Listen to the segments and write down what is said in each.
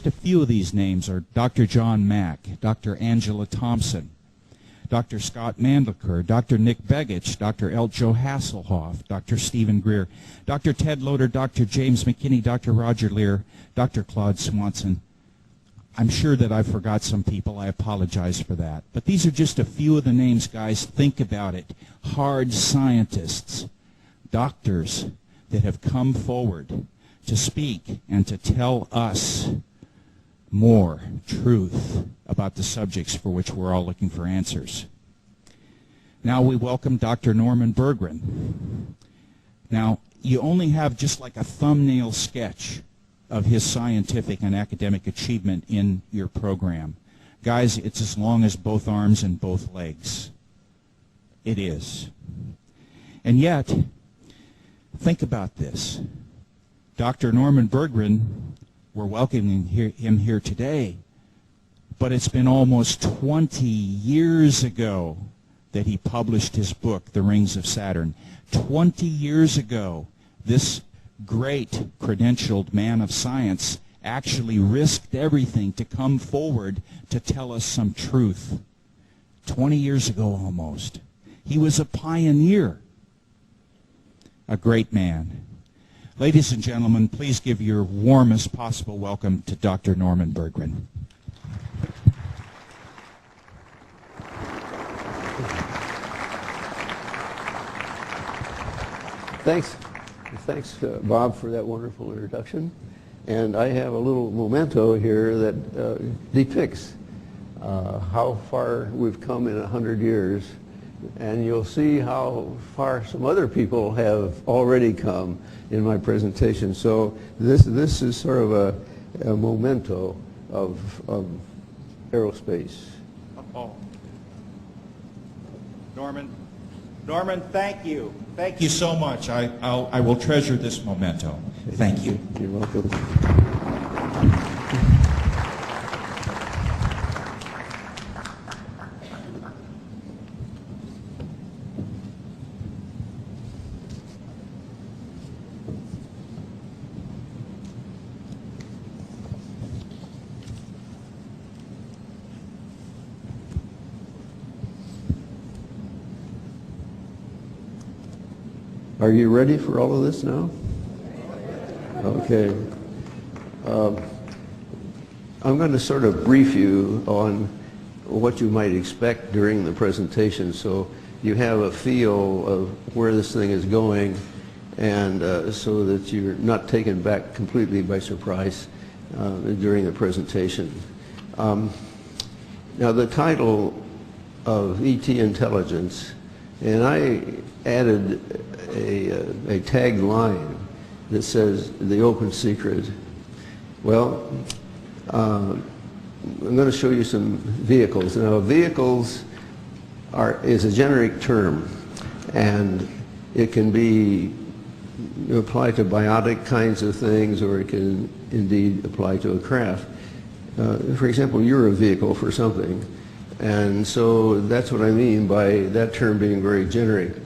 A few of these names are Dr. John Mack, Dr. Angela Thompson, Dr. Scott Mandliker, Dr. Nick Begich, Dr. L. Joe Hasselhoff, Dr. Stephen Greer, Dr. Ted Loader, Dr. James McKinney, Dr. Roger Lear, Dr. Claude Swanson. I'm sure that I forgot some people. I apologize for that. But these are just a few of the names, guys. Think about it. Hard scientists, doctors that have come forward to speak and to tell us more truth about the subjects for which we're all looking for answers. Now we welcome Dr. Norman Bergrun. Now, you only have just like a thumbnail sketch of his scientific and academic achievement in your program. Guys, it's as long as both arms and both legs. It is. And yet, think about this. Dr. Norman Bergrun, we're welcoming him here today, but it's been almost 20 years ago that he published his book, The Rings of Saturn. 20 years ago, this great credentialed man of science actually risked everything to come forward to tell us some truth. 20 years ago almost. He was a pioneer, a great man. Ladies and gentlemen, please give your warmest possible welcome to Dr. Norman Bergrun. Thanks. Thanks, Bob, for that wonderful introduction. And I have a little memento here that depicts how far we've come in 100 years. And you'll see how far some other people have already come in my presentation. So this is sort of a memento of aerospace. Uh-oh. Norman, thank you. Thank you so much. I will treasure this memento. Thank you. You're welcome. Are you ready for all of this now? Okay. I'm going to sort of brief you on what you might expect during the presentation so you have a feel of where this thing is going and so that you're not taken back completely by surprise during the presentation. Now the title of ET Intelligence, and I added a tagline that says the open secret. Well, I'm going to show you some vehicles. Now, vehicles is a generic term, and it can be applied to biotic kinds of things, or it can indeed apply to a craft. For example, you're a vehicle for something, and so that's what I mean by that term being very generic.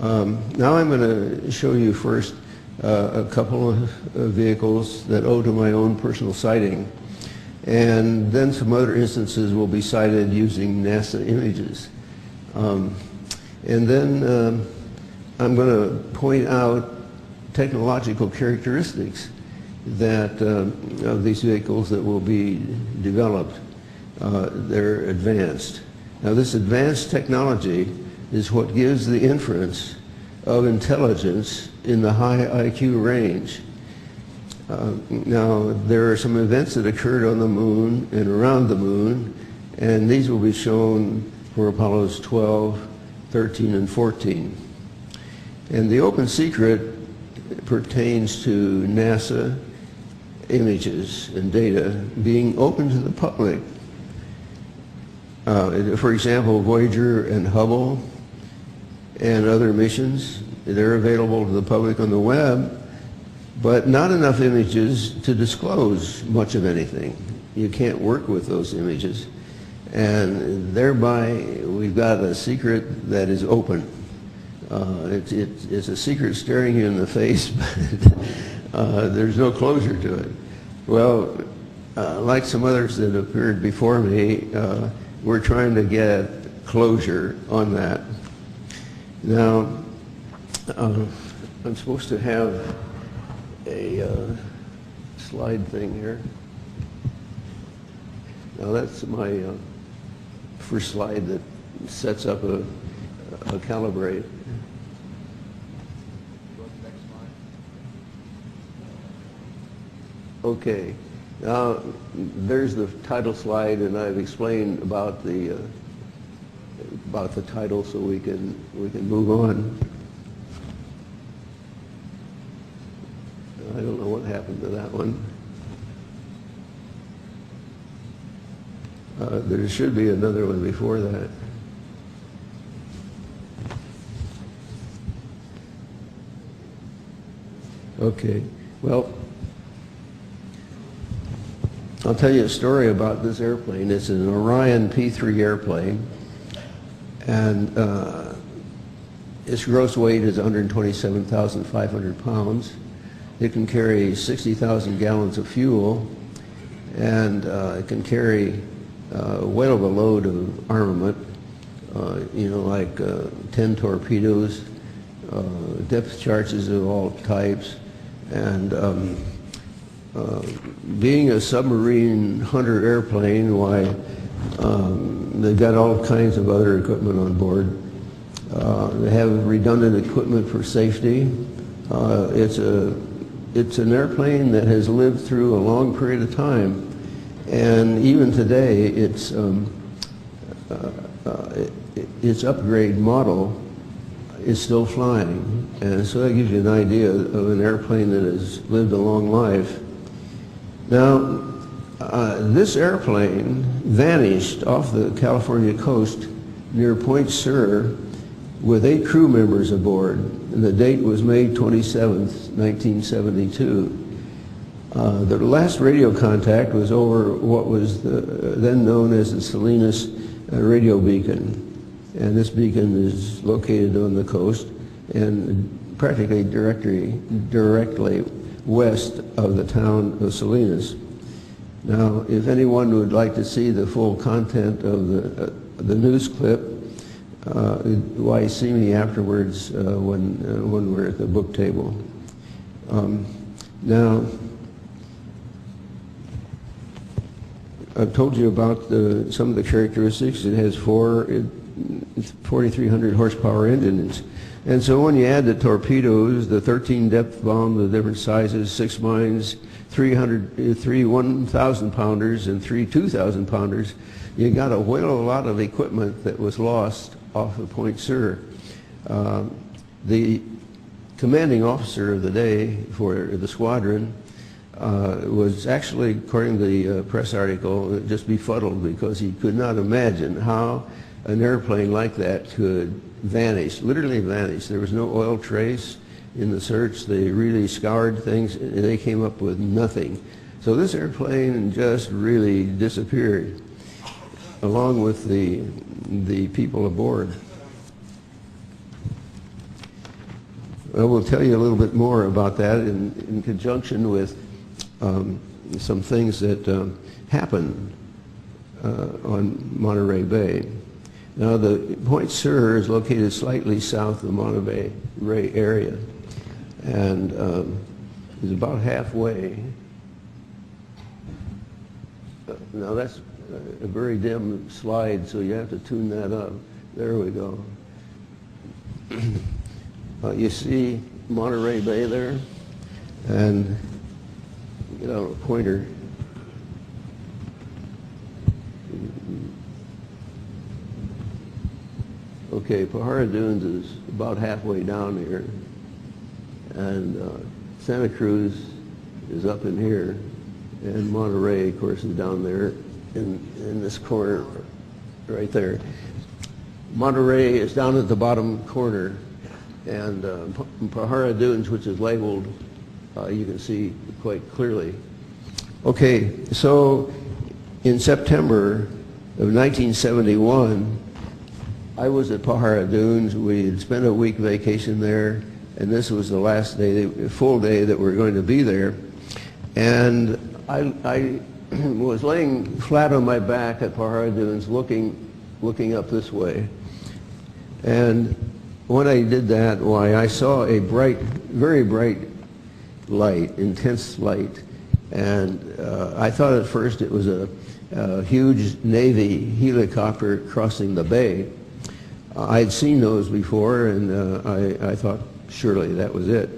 Now I'm going to show you first a couple of vehicles that owe to my own personal sighting, and then some other instances will be cited using NASA images. And then I'm going to point out technological characteristics that of these vehicles that will be developed. They're advanced. Now this advanced technology is what gives the inference of intelligence in the high IQ range. Now, there are some events that occurred on the moon and around the moon, and these will be shown for Apollos 12, 13, and 14. And the open secret pertains to NASA images and data being open to the public. For example, Voyager and Hubble and other missions, they're available to the public on the web, but not enough images to disclose much of anything. You can't work with those images, and thereby we've got a secret that is open. It's a secret staring you in the face, but there's no closure to it. Well, like some others that appeared before me, we're trying to get closure on that. Now, I'm supposed to have a slide thing here. Now that's my first slide that sets up a calibrate. Okay. Now there's the title slide, and I've explained about the title, so we can move on. I don't know what happened to that one. There should be another one before that. Okay, well, I'll tell you a story about this airplane. It's an Orion P-3 airplane, and its gross weight is 127,500 pounds. It can carry 60,000 gallons of fuel, and it can carry well of a load of armament, like 10 torpedoes, depth charges of all types, and being a submarine hunter airplane, why they've got all kinds of other equipment on board. They have redundant equipment for safety. It's an airplane that has lived through a long period of time, and even today its upgrade model is still flying, and so that gives you an idea of an airplane that has lived a long life. Now, this airplane vanished off the California coast near Point Sur with 8 crew members aboard, and the date was May 27th, 1972. The last radio contact was over what was then known as the Salinas radio beacon, and this beacon is located on the coast and practically directly west of the town of Salinas. Now, if anyone would like to see the full content of the news clip, why see me afterwards when we're at the book table. Now, I've told you about some of the characteristics. It has 4,300 horsepower engines. And so when you add the torpedoes, the 13 depth bombs, the different sizes, 6 mines, 3 1,000 pounders and 3 2,000 pounders, you got a lot of equipment that was lost off of Point Sur. The commanding officer of the day for the squadron was actually, according to the press article, just befuddled because he could not imagine how an airplane like that could vanish, literally vanish. There was no oil trace in the search. They really scoured things, and they came up with nothing. So this airplane just really disappeared, along with the people aboard. I will tell you a little bit more about that in conjunction with some things that happened on Monterey Bay. Now, the Point Sur is located slightly south of the Monterey Bay area, and is about halfway. Now, that's a very dim slide, so you have to tune that up. There we go. You see Monterey Bay there, and get out a pointer. Okay, Pajara Dunes is about halfway down here, and Santa Cruz is up in here, and Monterey, of course, is down there in this corner right there. Monterey is down at the bottom corner, and Pajara Dunes, which is labeled, you can see quite clearly. Okay, so in September of 1971, I was at Pajara Dunes. We had spent a week vacation there, and this was the last day, full day that we were going to be there. And I was laying flat on my back at Pahara Dunes looking up this way. And when I did that, why, I saw a bright, very bright light, intense light. And I thought at first it was a huge Navy helicopter crossing the bay. I'd seen those before, and I thought surely that was it.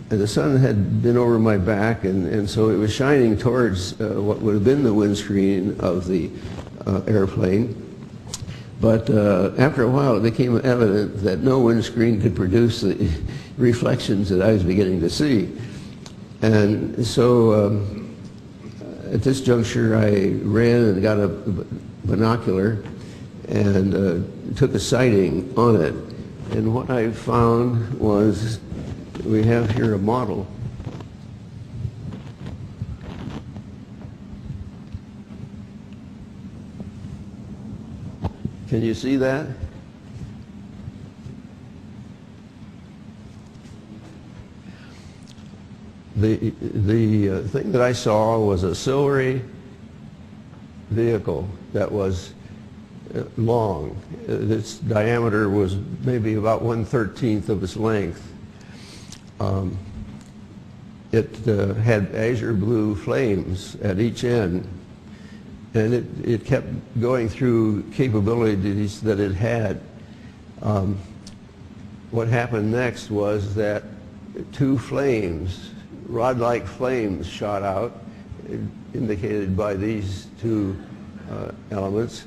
And the sun had been over my back, and so it was shining towards what would have been the windscreen of the airplane. But after a while, it became evident that no windscreen could produce the reflections that I was beginning to see. And so at this juncture, I ran and got a binocular and took a sighting on it. And what I found was, we have here a model. Can you see that? The thing that I saw was a silvery vehicle that was long. Its diameter was maybe about 1/13 of its length. It had azure blue flames at each end, and it kept going through capabilities that it had. What happened next was that two flames, rod-like flames, shot out, indicated by these two elements.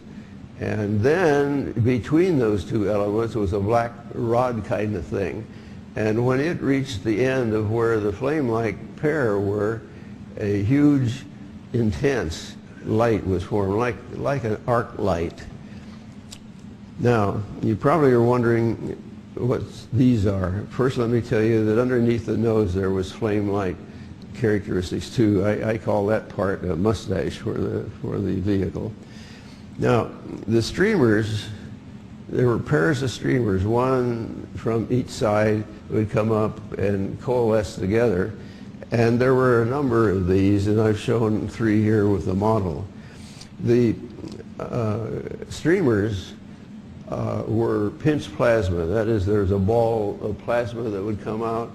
And then between those two elements was a black rod kind of thing. And when it reached the end of where the flame-like pair were, a huge, intense light was formed, like an arc light. Now, you probably are wondering what these are. First, let me tell you that underneath the nose there was flame-like characteristics too. I call that part a mustache for the vehicle. Now, the streamers, there were pairs of streamers, one from each side would come up and coalesce together. And there were a number of these, and I've shown 3 here with the model. The streamers were pinched plasma. That is, there's a ball of plasma that would come out.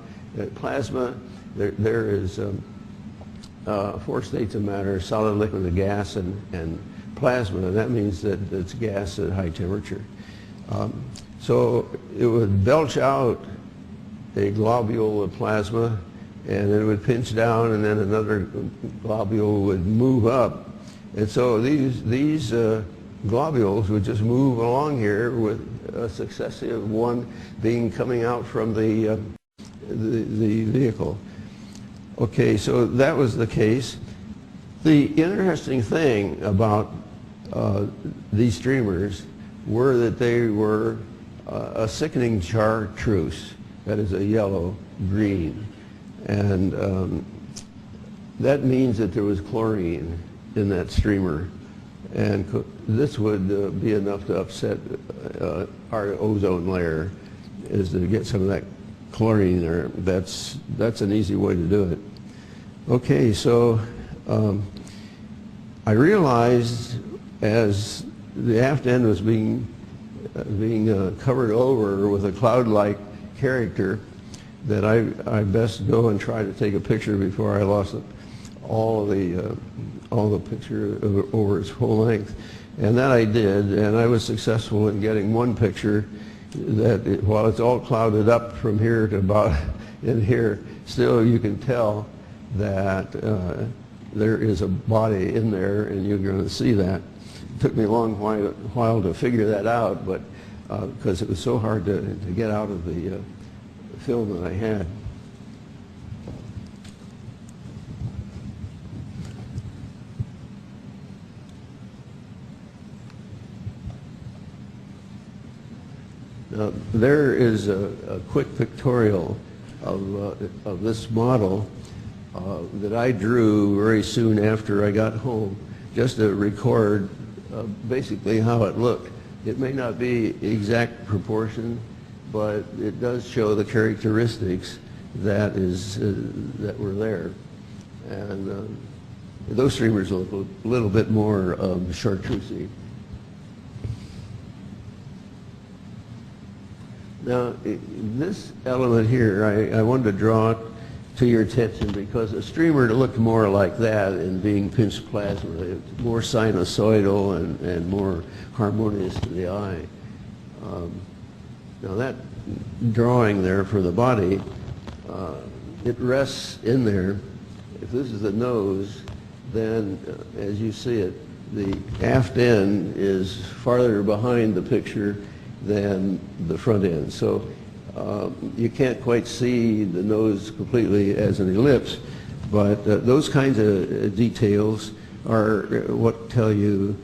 Plasma, there is 4 states of matter: solid, liquid, and gas, and plasma. And that means that it's gas at high temperature. So it would belch out a globule of plasma, and it would pinch down, and then another globule would move up. And so these globules would just move along here with a successive one being coming out from the vehicle. Okay, so that was the case. The interesting thing about these streamers were that they were a sickening chartreuse, that is a yellow-green. And that means that there was chlorine in that streamer. And this would be enough to upset our ozone layer, is to get some of that chlorine there. That's an easy way to do it. Okay, so I realized as the aft end was being covered over with a cloud-like character that I best go and try to take a picture before I lost all the picture over its whole length. And that I did, and I was successful in getting one picture that, while it's all clouded up from here to about in here, still you can tell that there is a body in there, and you're going to see that. It took me a long while to figure that out, but because it was so hard to get out of the film that I had. Now, there is a quick pictorial of this model that I drew very soon after I got home, just to record basically how it looked. It may not be exact proportion, but it does show the characteristics that were there. And Those streamers look a little bit more chartreusey. Now, this element here, I wanted to draw it to your attention because a streamer looked more like that in being pinched plasma. It's more sinusoidal and more harmonious to the eye. Now that drawing there for the body, it rests in there. If this is the nose, then as you see it, the aft end is farther behind the picture than the front end. So you can't quite see the nose completely as an ellipse, but those kinds of details are what tell you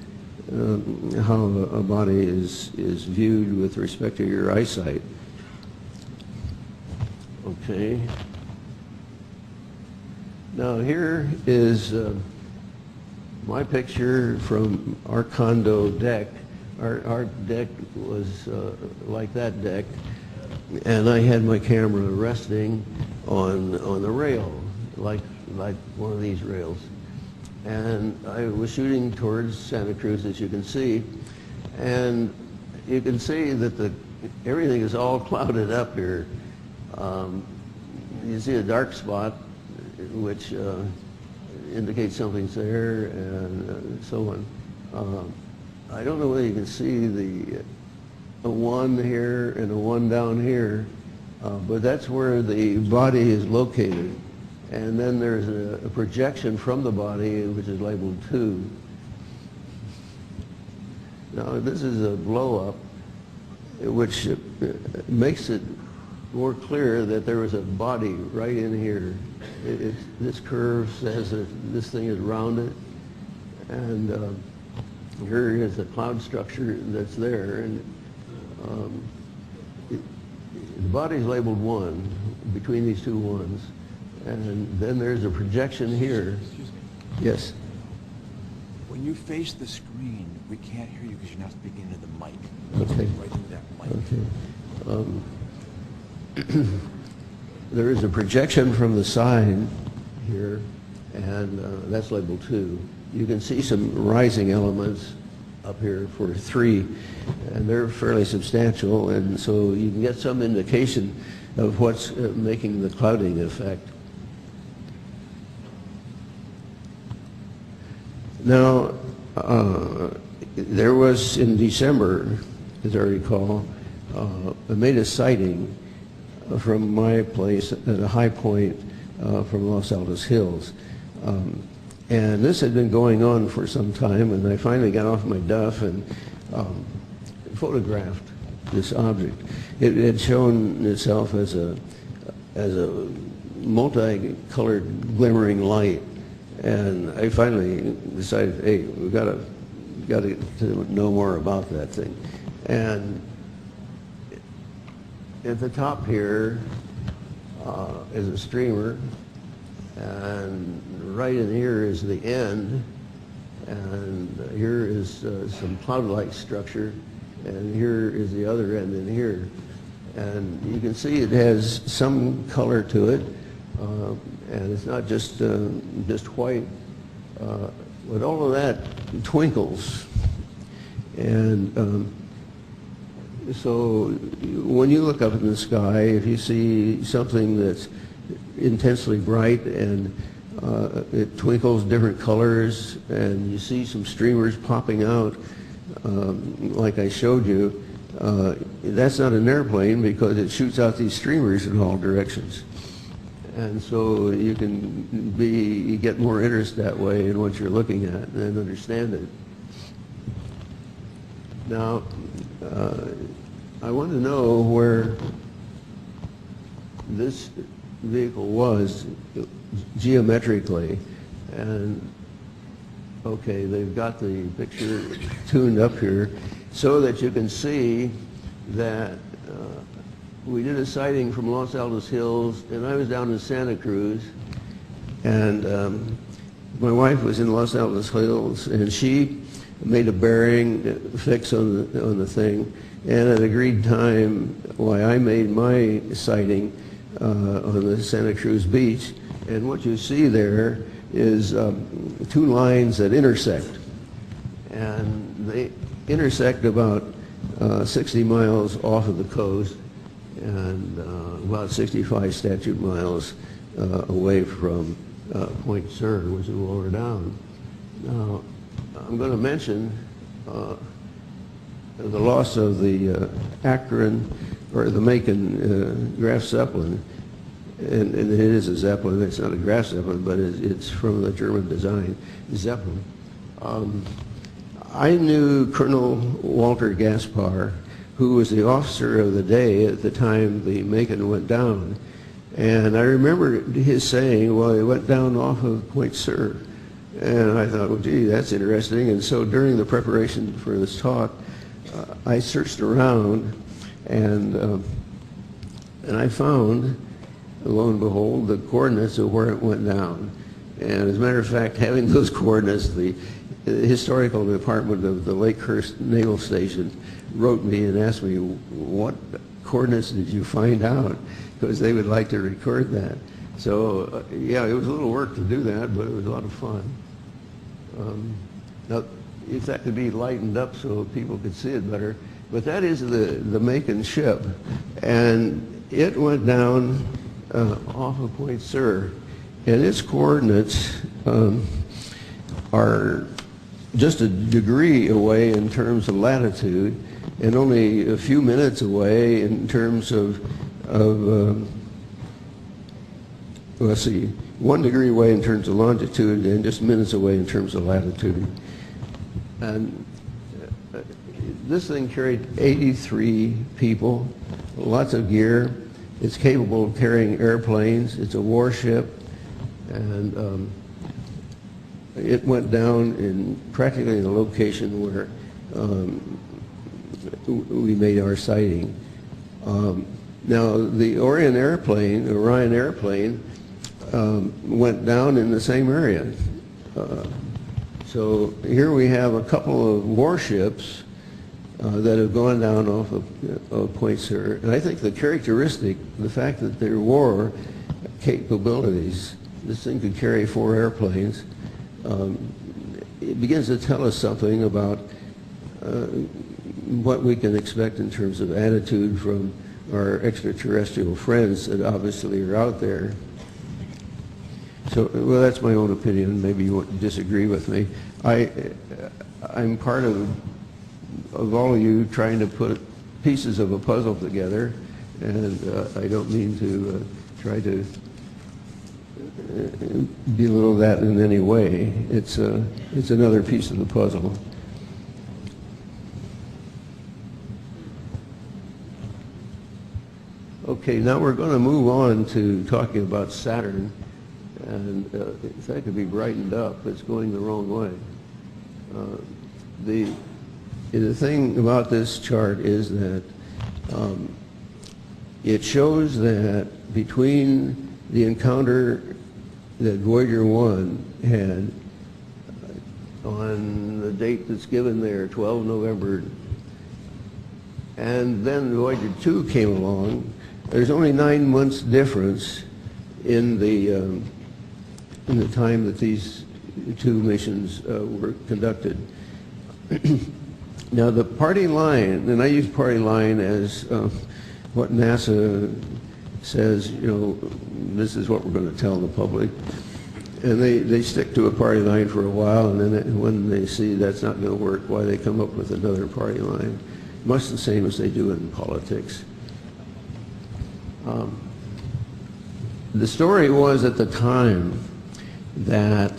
how a body is viewed with respect to your eyesight. Okay. Now here is my picture from our condo deck. Our deck was like that deck, and I had my camera resting on the rail, like one of these rails. And I was shooting towards Santa Cruz, as you can see, and you can see that everything is all clouded up here. You see a dark spot, which indicates something's there, and so on. I don't know whether you can see a one here and a one down here, but that's where the body is located. And then there's a projection from the body, which is labeled 2. Now this is a blow-up, which makes it more clear that there was a body right in here. This curve says that this thing is rounded, and here is a cloud structure that's there, and the body's labeled 1 between these two ones, and then there's a projection here. Excuse me. Yes. When you face the screen, we can't hear you because you're not speaking into the mic. Okay. Right into that mic. Okay. There is a projection from the side here, and that's labeled 2. You can see some rising elements up here for 3, and they're fairly substantial, and so you can get some indication of what's making the clouding effect. Now, there was in December, as I recall, I made a sighting from my place at a high point from Los Altos Hills. And this had been going on for some time, and I finally got off my duff and photographed this object. It had shown itself as a multicolored glimmering light, and I finally decided, hey, we've got to know more about that thing. And at the top here is a streamer, and right in here is the end, and here is some cloud-like structure, and here is the other end in here. And you can see it has some color to it, and it's not just white, but all of that twinkles. And so when you look up in the sky, if you see something that's intensely bright and it twinkles different colors, and you see some streamers popping out, like I showed you, that's not an airplane because it shoots out these streamers in all directions. And so you can get more interest that way in what you're looking at and understand it. Now, I want to know where this vehicle was geometrically, and okay, they've got the picture tuned up here so that you can see that we did a sighting from Los Altos Hills, and I was down in Santa Cruz, and my wife was in Los Altos Hills, and she made a bearing fix on the thing, and at agreed time, why I made my sighting on the Santa Cruz beach, And what you see there is two lines that intersect. And they intersect about 60 miles off of the coast and about 65 statute miles away from Point Sur, which is lower down. Now, I'm going to mention the loss of the Akron, or the Macon Graf Zeppelin, and it is a Zeppelin. It's not a Graf Zeppelin, but it's from the German design, Zeppelin. I knew Colonel Walter Gaspar, who was the officer of the day at the time the Macon went down. And I remember his saying, well, it went down off of Point Sur. And I thought, well, gee, that's interesting. And so during the preparation for this talk, I searched around, and I found, lo and behold, the coordinates of where it went down. And as a matter of fact, having those coordinates, the historical department of the Lakehurst Naval Station wrote me and asked me, what coordinates did you find out? Because they would like to record that. So, yeah, it was a little work to do that, but it was a lot of fun. Now, if that could be lightened up so people could see it better, but that is the Macon ship, and it went down off of Point Sur, and its coordinates are just a degree away in terms of latitude, and only a few minutes away in terms of let's see, 1 degree away in terms of longitude, and just minutes away in terms of latitude. And this thing carried 83 people, lots of gear. It's capable of carrying airplanes. It's a warship, and it went down in practically the location where we made our sighting. Now, the Orion airplane went down in the same area. So here we have a couple of warships that have gone down off of Point Sur. And I think the characteristic, the fact that there were capabilities, this thing could carry 4 airplanes, it begins to tell us something about what we can expect in terms of attitude from our extraterrestrial friends that obviously are out there. So, well, that's my own opinion. Maybe you won't disagree with me. I'm part of all of you trying to put pieces of a puzzle together, and I don't mean to try to belittle that in any way. It's another piece of the puzzle. Okay, now we're going to move on to talking about Saturn, and if that could be brightened up, it's going the wrong way. The thing about this chart is that it shows that between the encounter that Voyager 1 had on the date that's given there, 12 November, and then Voyager 2 came along, there's only 9 months difference in the time that these 2 missions were conducted. Now the party line, and I use party line as what NASA says, you know, this is what we're going to tell the public. And they stick to a party line for a while, and then when they see that's not going to work, why they come up with another party line. Much the same as they do in politics. The story was at the time that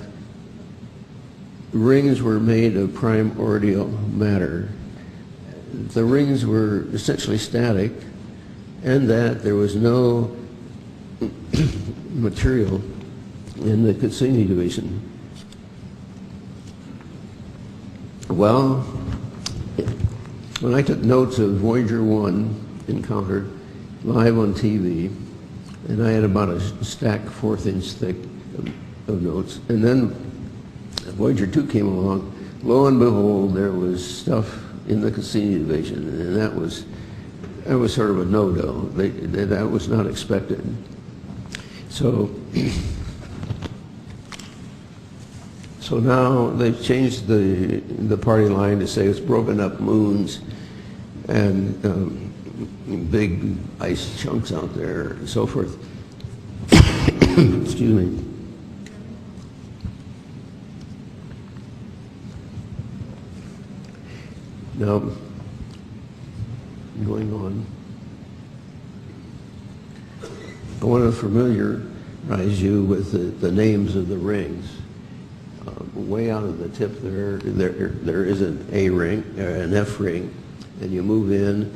rings were made of primordial matter. The rings were essentially static, and that there was no material in the Cassini division. Well, when I took notes of Voyager 1 encounter live on TV, and I had about a stack 1/4 inch thick of notes, and then Voyager 2 came along, lo and behold, there was stuff in the Cassini division, and that was sort of a no-go. That was not expected. So So now they've changed the party line to say it's broken up moons and big ice chunks out there and so forth. Excuse me. Now, going on, I want to familiarize you with the names of the rings. Way out of the tip there is an A ring, an F ring, and you move in,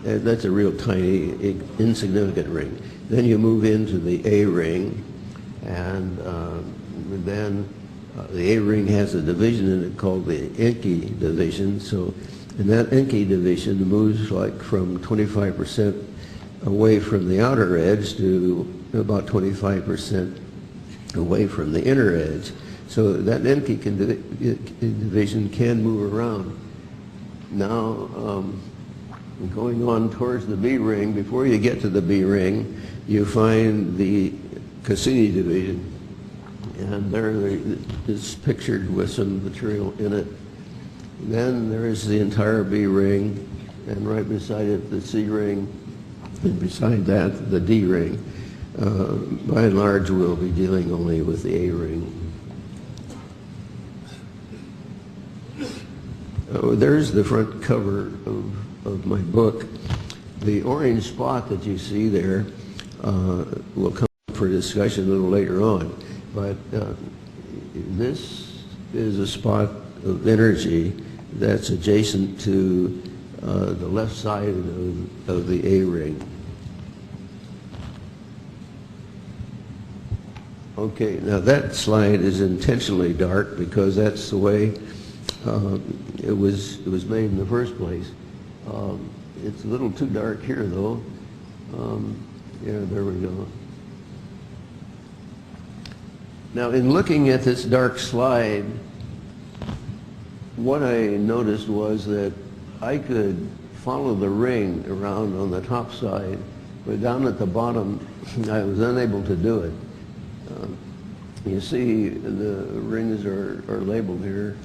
and that's a real tiny, insignificant ring. Then you move into the A ring, and then the A ring has a division in it called the Encke division. So, and that Encke division moves like from 25% away from the outer edge to about 25% away from the inner edge. So that Encke division can move around. Now, going on towards the B ring, before you get to the B ring, you find the Cassini division. And there is pictured with some material in it. Then there is the entire B ring, and right beside it the C ring, and beside that the D ring. By and large, we'll be dealing only with the A ring. There's the front cover of my book. The orange spot that you see there will come for discussion a little later on. But this is a spot of energy that's adjacent to the left side of the A ring. Okay, now that slide is intentionally dark because that's the way it was made in the first place. It's a little too dark here, though. Yeah, there we go. Now, in looking at this dark slide, what I noticed was that I could follow the ring around on the top side, but down at the bottom, I was unable to do it. You see, the rings are labeled here.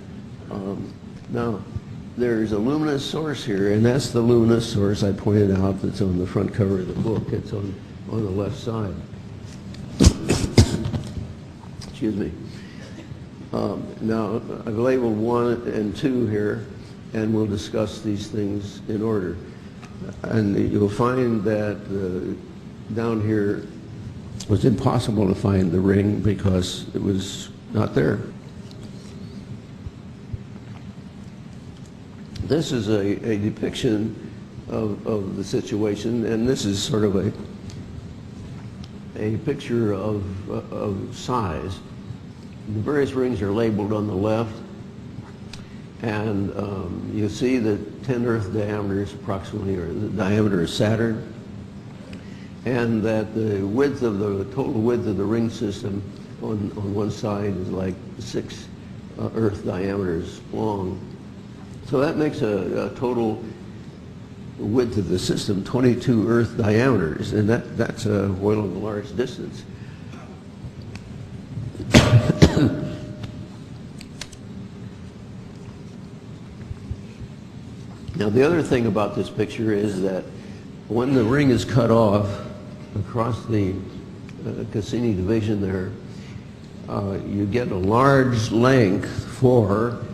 Now, there's a luminous source here, and that's the luminous source I pointed out that's on the front cover of the book. It's on the left side. Excuse me. Now, I've labeled 1 and 2 here, and we'll discuss these things in order. And you'll find that down here it was impossible to find the ring because it was not there. This is a depiction of the situation, and this is sort of a picture of size. The various rings are labeled on the left, and you see that 10 Earth diameters approximately, or the diameter of Saturn, and that the width of the total width of the ring system on one side is like 6 Earth diameters long. So that makes a total width of the system 22 Earth diameters, and that's a well of a large distance. Now, the other thing about this picture is that when the ring is cut off across the Cassini division there, you get a large length for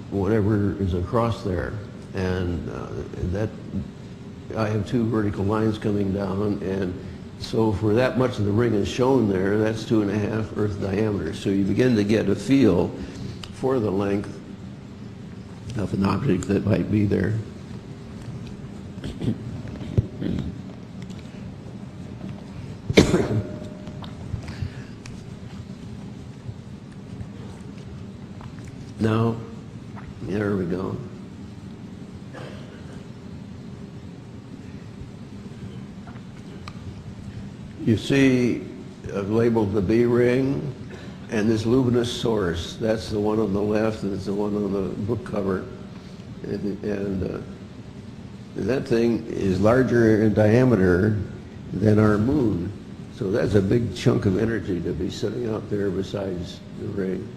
whatever is across there. And that I have 2 vertical lines coming down, and so for that much of the ring is shown there, that's 2.5 Earth diameters. So you begin to get a feel for the length of an object that might be there. Now, there we go. You see, I've labeled the B ring and this luminous source. That's the one on the left, and it's the one on the book cover. And that thing is larger in diameter than our moon. So that's a big chunk of energy to be sitting out there besides the ring.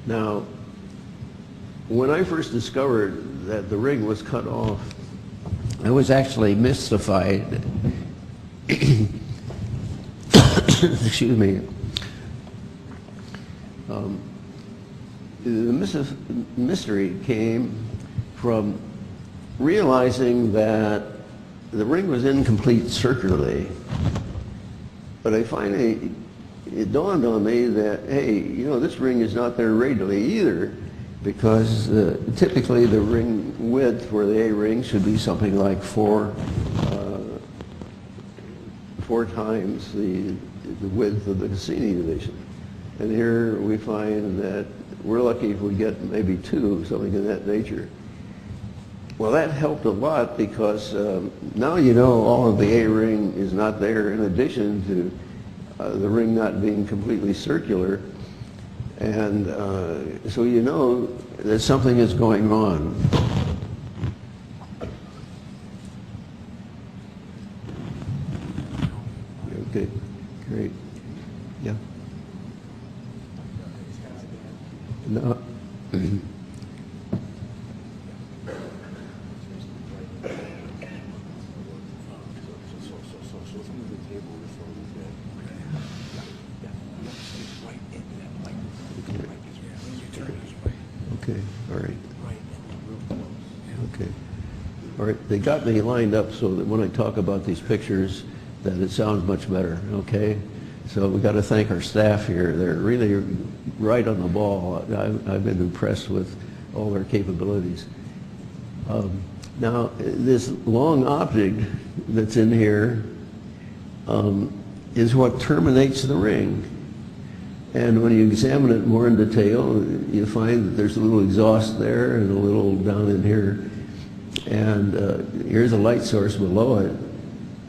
Now, when I first discovered that the ring was cut off, I was actually mystified. Excuse me. The mystery came from realizing that the ring was incomplete circularly. But it dawned on me that, hey, this ring is not there radially either, because typically the ring width for the A-ring should be something like four times the width of the Cassini division. And here we find that we're lucky if we get maybe 2, something of that nature. Well, that helped a lot, because now all of the A-ring is not there, in addition to the ring not being completely circular. And so that something is going on. Okay, great. Yeah. No. Okay, all right. Okay. All right, they got me lined up so that when I talk about these pictures, that it sounds much better, okay? So we got to thank our staff here. They're really right on the ball. I've been impressed with all their capabilities. Now, this long object that's in here is what terminates the ring. And when you examine it more in detail, you find that there's a little exhaust there and a little down in here. And here's a light source below it.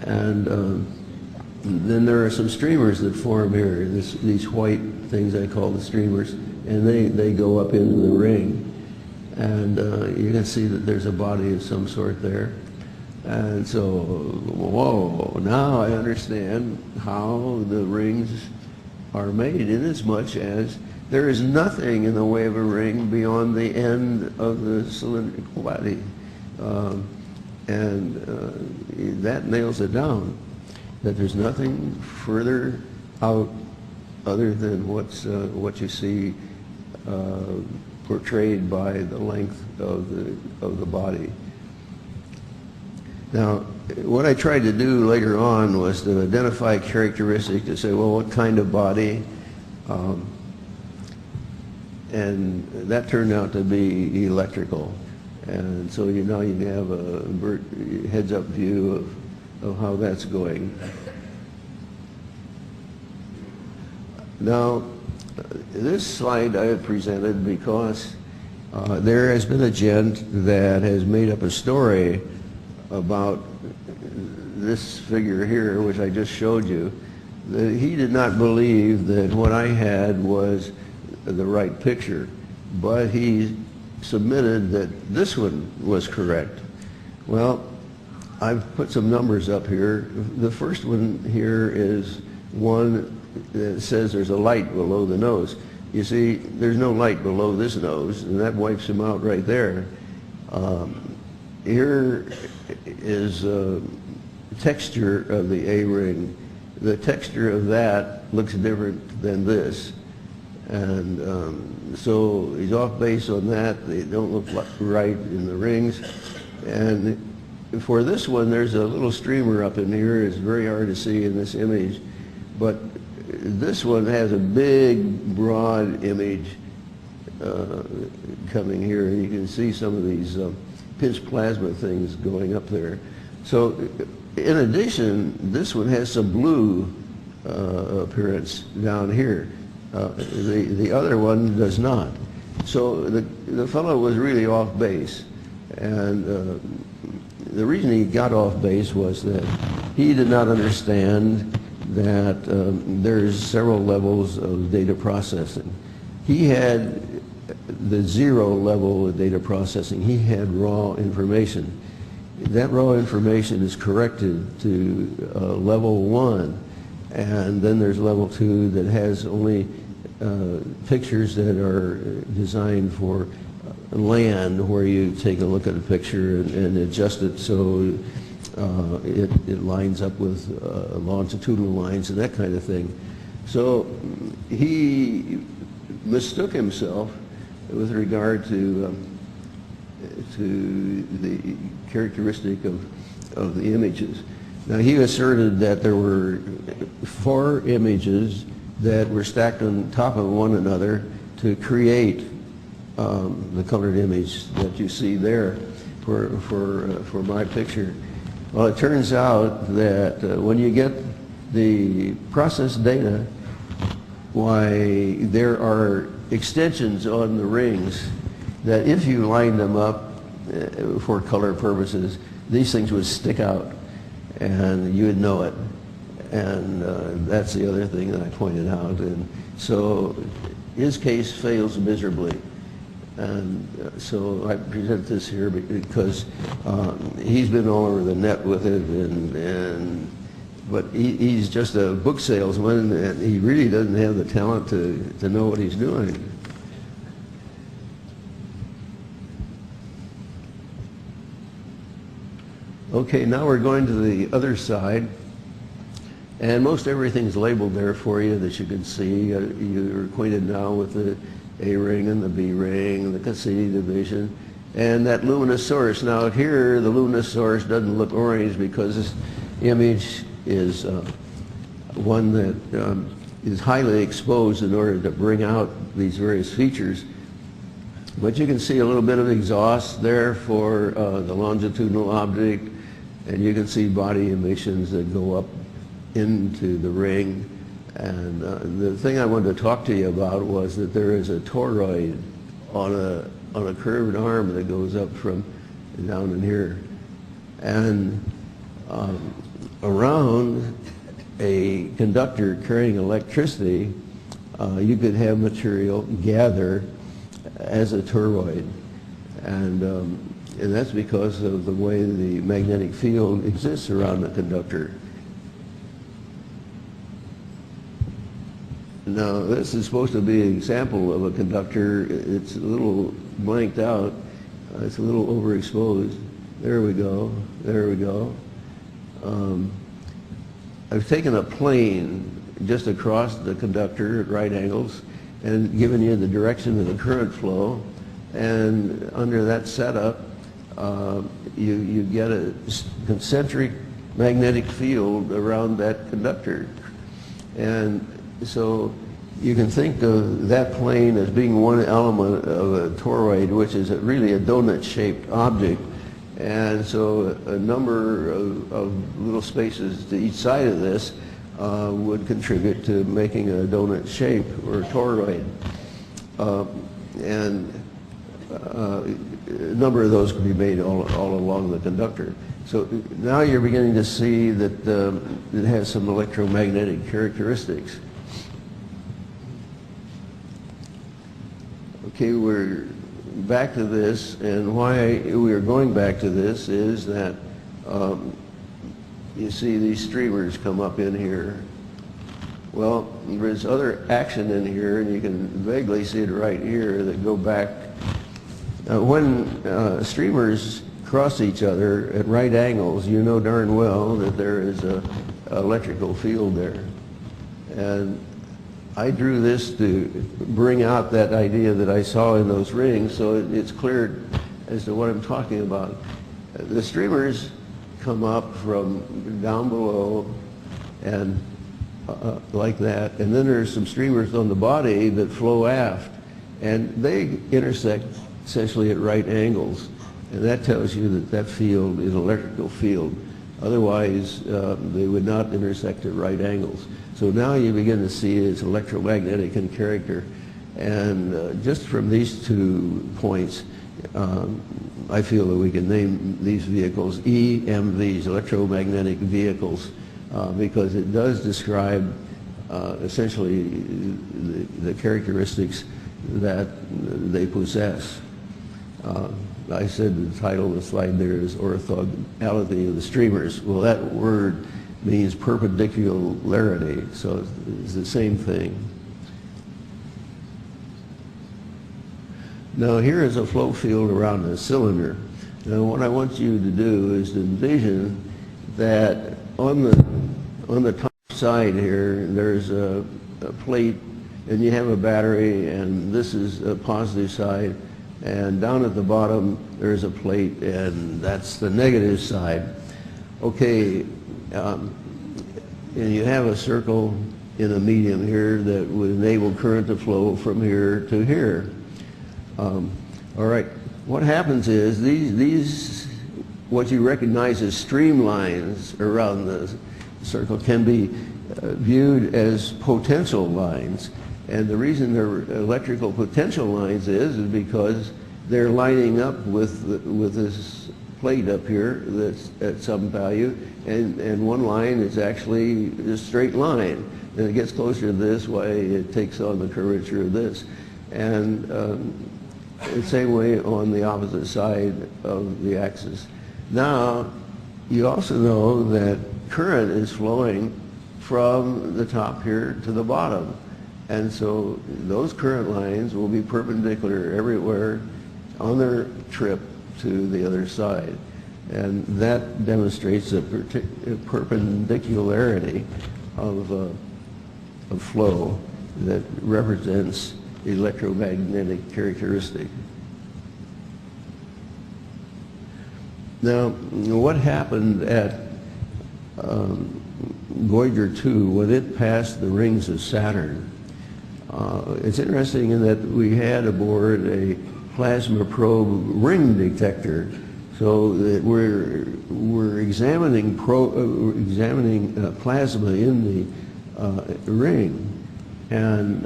And then there are some streamers that form here, these white things I call the streamers, and they go up into the ring. And you can see that there's a body of some sort there. And so, whoa, now I understand how the rings are made, inasmuch as there is nothing in the way of a ring beyond the end of the cylindrical body. That nails it down, that there's nothing further out other than what you see portrayed by the length of the body. Now, what I tried to do later on was to identify characteristics to say, well, what kind of body? And that turned out to be electrical. And so now you have a heads-up view of how that's going. Now, this slide I have presented because there has been a gent that has made up a story about this figure here, which I just showed you, that he did not believe that what I had was the right picture, but he submitted that this one was correct. Well, I've put some numbers up here. The first one here is one that says there's a light below the nose. You see, there's no light below this nose, and that wipes him out right there. Here is texture of the A-ring. The texture of that looks different than this. And so he's off base on that. They don't look right in the rings. And for this one, there's a little streamer up in here. It's very hard to see in this image. But this one has a big, broad image coming here. You can see some of these pinch plasma things going up there. So in addition, this one has some blue appearance down here. The other one does not. So the fellow was really off base. And the reason he got off base was that he did not understand that there's several levels of data processing. He had the 0 level of data processing. He had raw information. That raw information is corrected to level 1, and then there's level 2 that has only pictures that are designed for land, where you take a look at a picture and adjust it so it lines up with longitudinal lines and that kind of thing. So he mistook himself with regard to the characteristic of the images. Now, he asserted that there were 4 images that were stacked on top of one another to create the colored image that you see there for my picture. Well, it turns out that when you get the process data, why there are extensions on the rings that if you line them up for color purposes, these things would stick out and you would know it. And that's the other thing that I pointed out. And so his case fails miserably. And so I present this here because he's been all over the net with it, but he's just a book salesman, and he really doesn't have the talent to know what he's doing. Okay, now we're going to the other side, and most everything's labeled there for you that you can see. You're acquainted now with the A ring and the B ring and the Cassini division and that luminous source. Now here the luminous source doesn't look orange because this image is one that is highly exposed in order to bring out these various features. But you can see a little bit of exhaust there for the longitudinal object, and you can see body emissions that go up into the ring. And the thing I wanted to talk to you about was that there is a toroid on a curved arm that goes up from down in here. And around a conductor carrying electricity, you could have material gather as a toroid. And that's because of the way the magnetic field exists around the conductor. Now, this is supposed to be an example of a conductor. It's a little blanked out. It's a little overexposed. There we go. There we go. I've taken a plane just across the conductor at right angles and given you the direction of the current flow. And under that setup, you get a concentric magnetic field around that conductor. And so you can think of that plane as being one element of a toroid, which is really a donut-shaped object. And so a number of little spaces to each side of this would contribute to making a donut shape or a toroid. And a number of those can be made all along the conductor. So now you're beginning to see that it has some electromagnetic characteristics. Okay, we're back to this, and why we are going back to this is that you see these streamers come up in here. Well, there's other action in here, and you can vaguely see it right here, that go back. When streamers cross each other at right angles, you know darn well that there is an electrical field there. And I drew this to bring out that idea that I saw in those rings, so it's clear as to what I'm talking about. The streamers come up from down below and like that, and then there's some streamers on the body that flow aft, and they intersect essentially at right angles, and that tells you that that field is an electrical field. Otherwise, they would not intersect at right angles. So now you begin to see it's electromagnetic in character. And just from these 2 points, I feel that we can name these vehicles EMVs, electromagnetic vehicles, because it does describe essentially the characteristics that they possess. I said the title of the slide there is orthogonality of the streamers. Well, that word means perpendicularity, so it's the same thing. Now here is a flow field around a cylinder. Now what I want you to do is to envision that on the top side here there's a plate, and you have a battery, and this is a positive side, and down at the bottom there's a plate, and that's the negative side. Okay, and you have a circle in a medium here that would enable current to flow from here to here. All right, what happens is these what you recognize as streamlines around the circle can be viewed as potential lines. And the reason they're electrical potential lines is because they're lining up with this plate up here that's at some value, and one line is actually a straight line. And it gets closer to this, why it takes on the curvature of this. And the same way on the opposite side of the axis. Now, you also know that current is flowing from the top here to the bottom. And so those current lines will be perpendicular everywhere on their trip to the other side. And that demonstrates a perpendicularity of flow that represents electromagnetic characteristic. Now, what happened at Voyager 2 when it passed the rings of Saturn? It's interesting in that we had aboard a plasma probe ring detector, so that we're examining plasma in the ring, and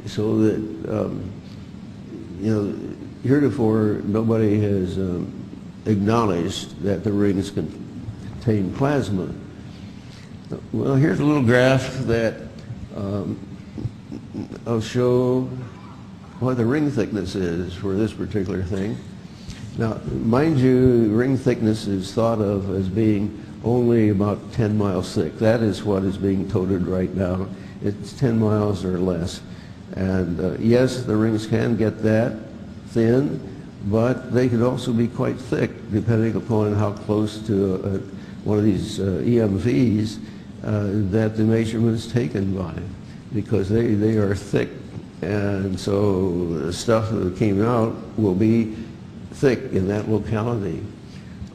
so that heretofore nobody has acknowledged that the rings contain plasma. Well, here's a little graph that I'll show what the ring thickness is for this particular thing. Now, mind you, ring thickness is thought of as being only about 10 miles thick. That is what is being toted right now. It's 10 miles or less. And yes, the rings can get that thin, but they could also be quite thick depending upon how close to one of these EMVs that the measurement is taken by, because they are thick, and so the stuff that came out will be thick in that locality.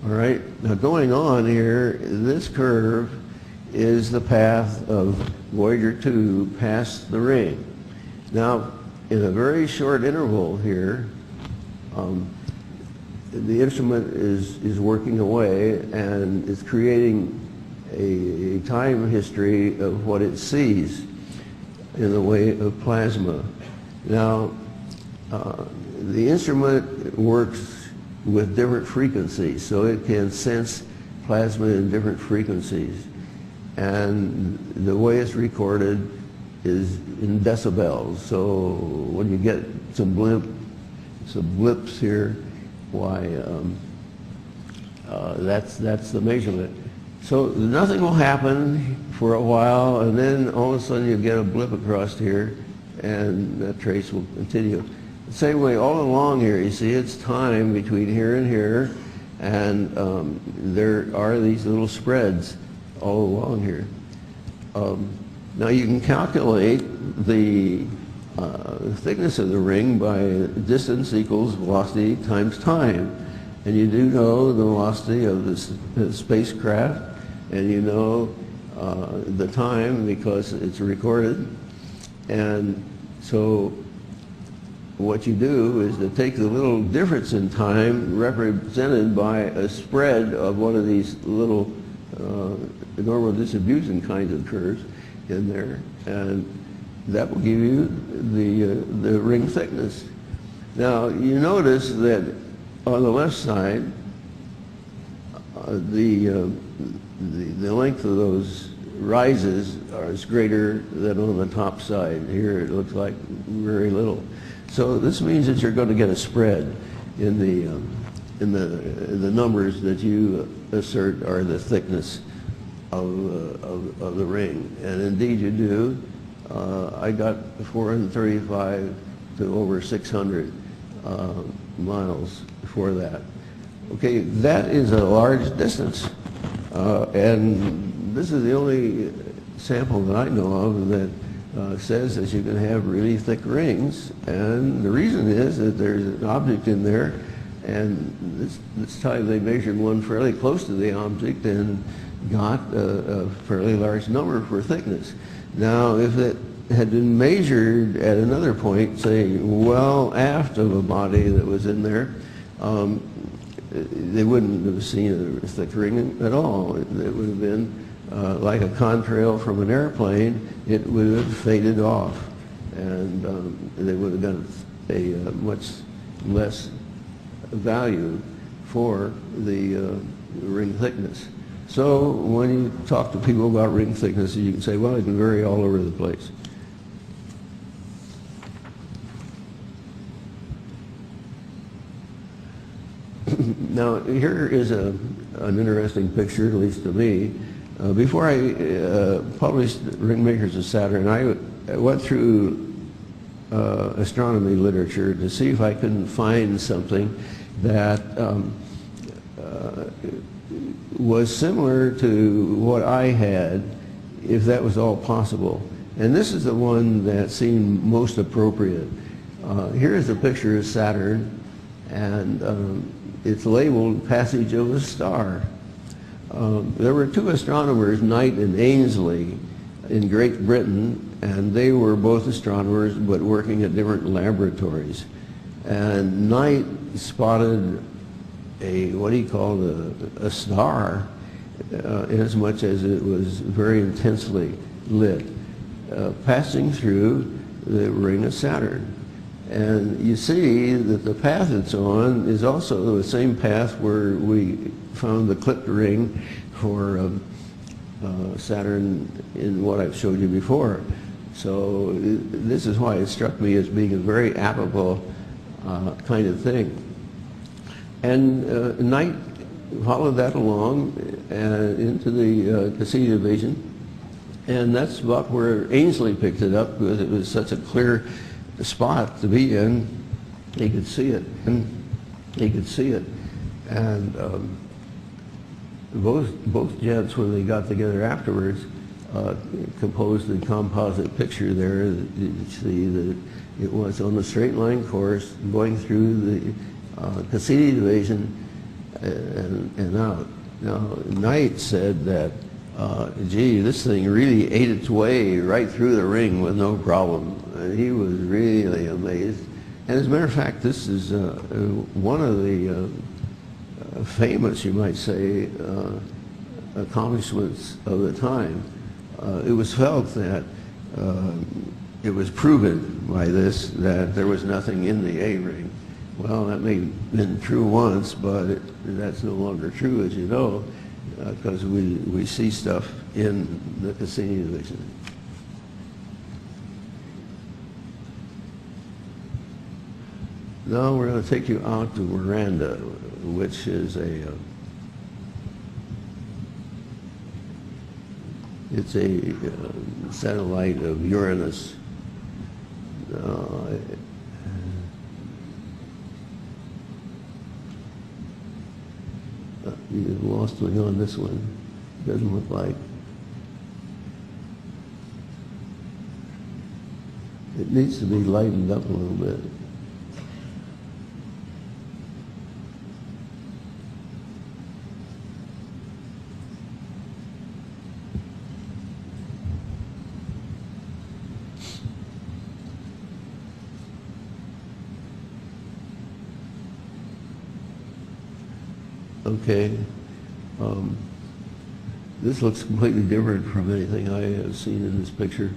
All right, now going on here, this curve is the path of Voyager 2 past the ring. Now, in a very short interval here, the instrument is working away and is creating a time history of what it sees in the way of plasma. Now, the instrument works with different frequencies, so it can sense plasma in different frequencies. And the way it's recorded is in decibels. So when you get some blips here, why, that's the measurement. So nothing will happen for a while, and then all of a sudden you get a blip across here, and that trace will continue. The same way all along here, you see it's time between here and here, and there are these little spreads all along here. Now you can calculate the thickness of the ring by distance equals velocity times time. And you do know the velocity of the spacecraft, and you know the time because it's recorded. And so what you do is to take the little difference in time represented by a spread of one of these little normal distribution kinds of curves in there, and that will give you the ring thickness. Now you notice that on the left side, the length of those rises is greater than on the top side. Here it looks like very little. So this means that you're going to get a spread in the numbers that you assert are the thickness of the ring, and indeed you do. I got 435 to over 600 miles for that. Okay, that is a large distance, and this is the only sample that I know of that says that you can have really thick rings, and the reason is that there's an object in there, and this time they measured one fairly close to the object and got a fairly large number for thickness. Now, if it had been measured at another point, say well aft of a body that was in there, they wouldn't have seen a thick ring at all. It would have been like a contrail from an airplane. It would have faded off, and they would have got a much less value for the ring thickness. So when you talk to people about ring thickness, you can say, well, it can vary all over the place. Now, here is an interesting picture, at least to me. Before I published Ringmakers of Saturn, I went through astronomy literature to see if I couldn't find something that was similar to what I had, if that was all possible. And this is the one that seemed most appropriate. Here is a picture of Saturn, and it's labeled Passage of a Star. There were two astronomers, Knight and Ainslie, in Great Britain, and they were both astronomers but working at different laboratories. And Knight spotted what he called a star, inasmuch as it was very intensely lit, passing through the ring of Saturn. And you see that the path it's on is also the same path where we found the clipped ring for Saturn in what I've showed you before. So this is why it struck me as being a very applicable kind of thing. And Knight followed that along into the Cassini division, and that's about where Ainslie picked it up, because it was such a clear spot to be in. He could see it, and both gents, when they got together afterwards, composed a composite picture there. You see that it was on the straight line course going through the Cassini division and out. Now, Knight said that, gee, this thing really ate its way right through the ring with no problem. And he was really amazed. And as a matter of fact, this is one of the famous, you might say, accomplishments of the time. It was felt that it was proven by this that there was nothing in the A ring. Well, that may have been true once, but that's no longer true, as you know, because we see stuff in the Cassini division. Now we're going to take you out to Miranda, which is it's a satellite of Uranus. You've lost me on this one. Doesn't look like. It needs to be lightened up a little bit. Okay, this looks completely different from anything I have seen in this picture.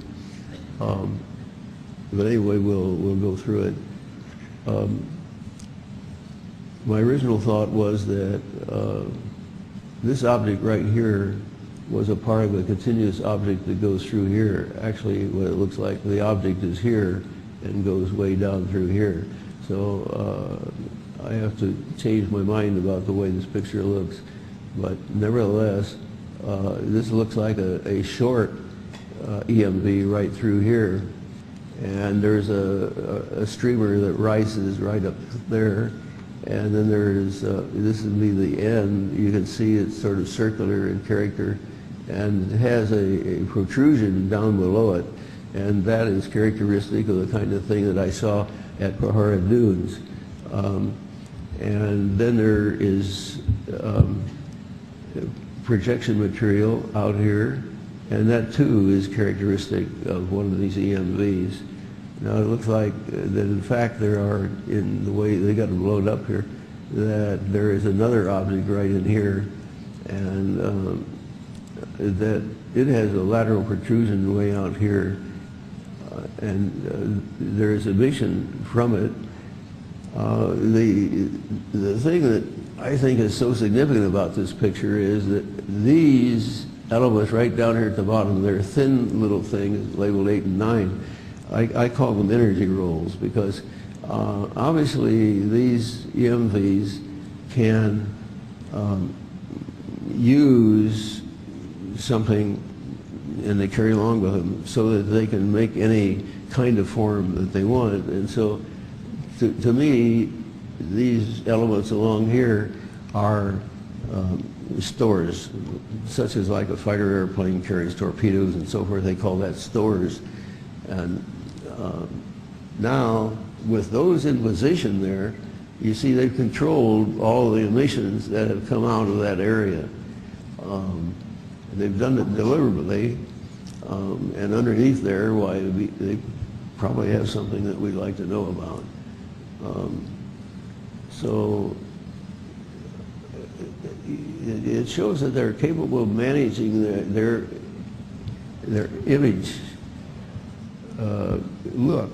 But anyway, we'll go through it. My original thought was that this object right here was a part of a continuous object that goes through here. Actually, what it looks like, the object is here and goes way down through here. So I have to change my mind about the way this picture looks. But nevertheless, this looks like a short EMV right through here. and there's a streamer that rises right up there, and then there's, this would be the end. You can see it's sort of circular in character, and it has a protrusion down below it, and that is characteristic of the kind of thing that I saw at Pahara Dunes. And then there is projection material out here, and that too is characteristic of one of these EMVs. Now it looks like that in fact there are, in the way they got it blown up here, that there is another object right in here, and that it has a lateral protrusion way out here, and there is emission from it. The thing that I think is so significant about this picture is that these elements right down here at the bottom, they're thin little things labeled 8 and 9. I call them energy rolls because obviously these EMVs can use something, and they carry along with them so that they can make any kind of form that they want. And so to me, these elements along here are stores, such as like a fighter airplane carries torpedoes and so forth. They call that stores. And now, with those in position there, you see they've controlled all the emissions that have come out of that area. And they've done it deliberately. And underneath there, why they probably have something that we'd like to know about. So it shows that they're capable of managing their image look.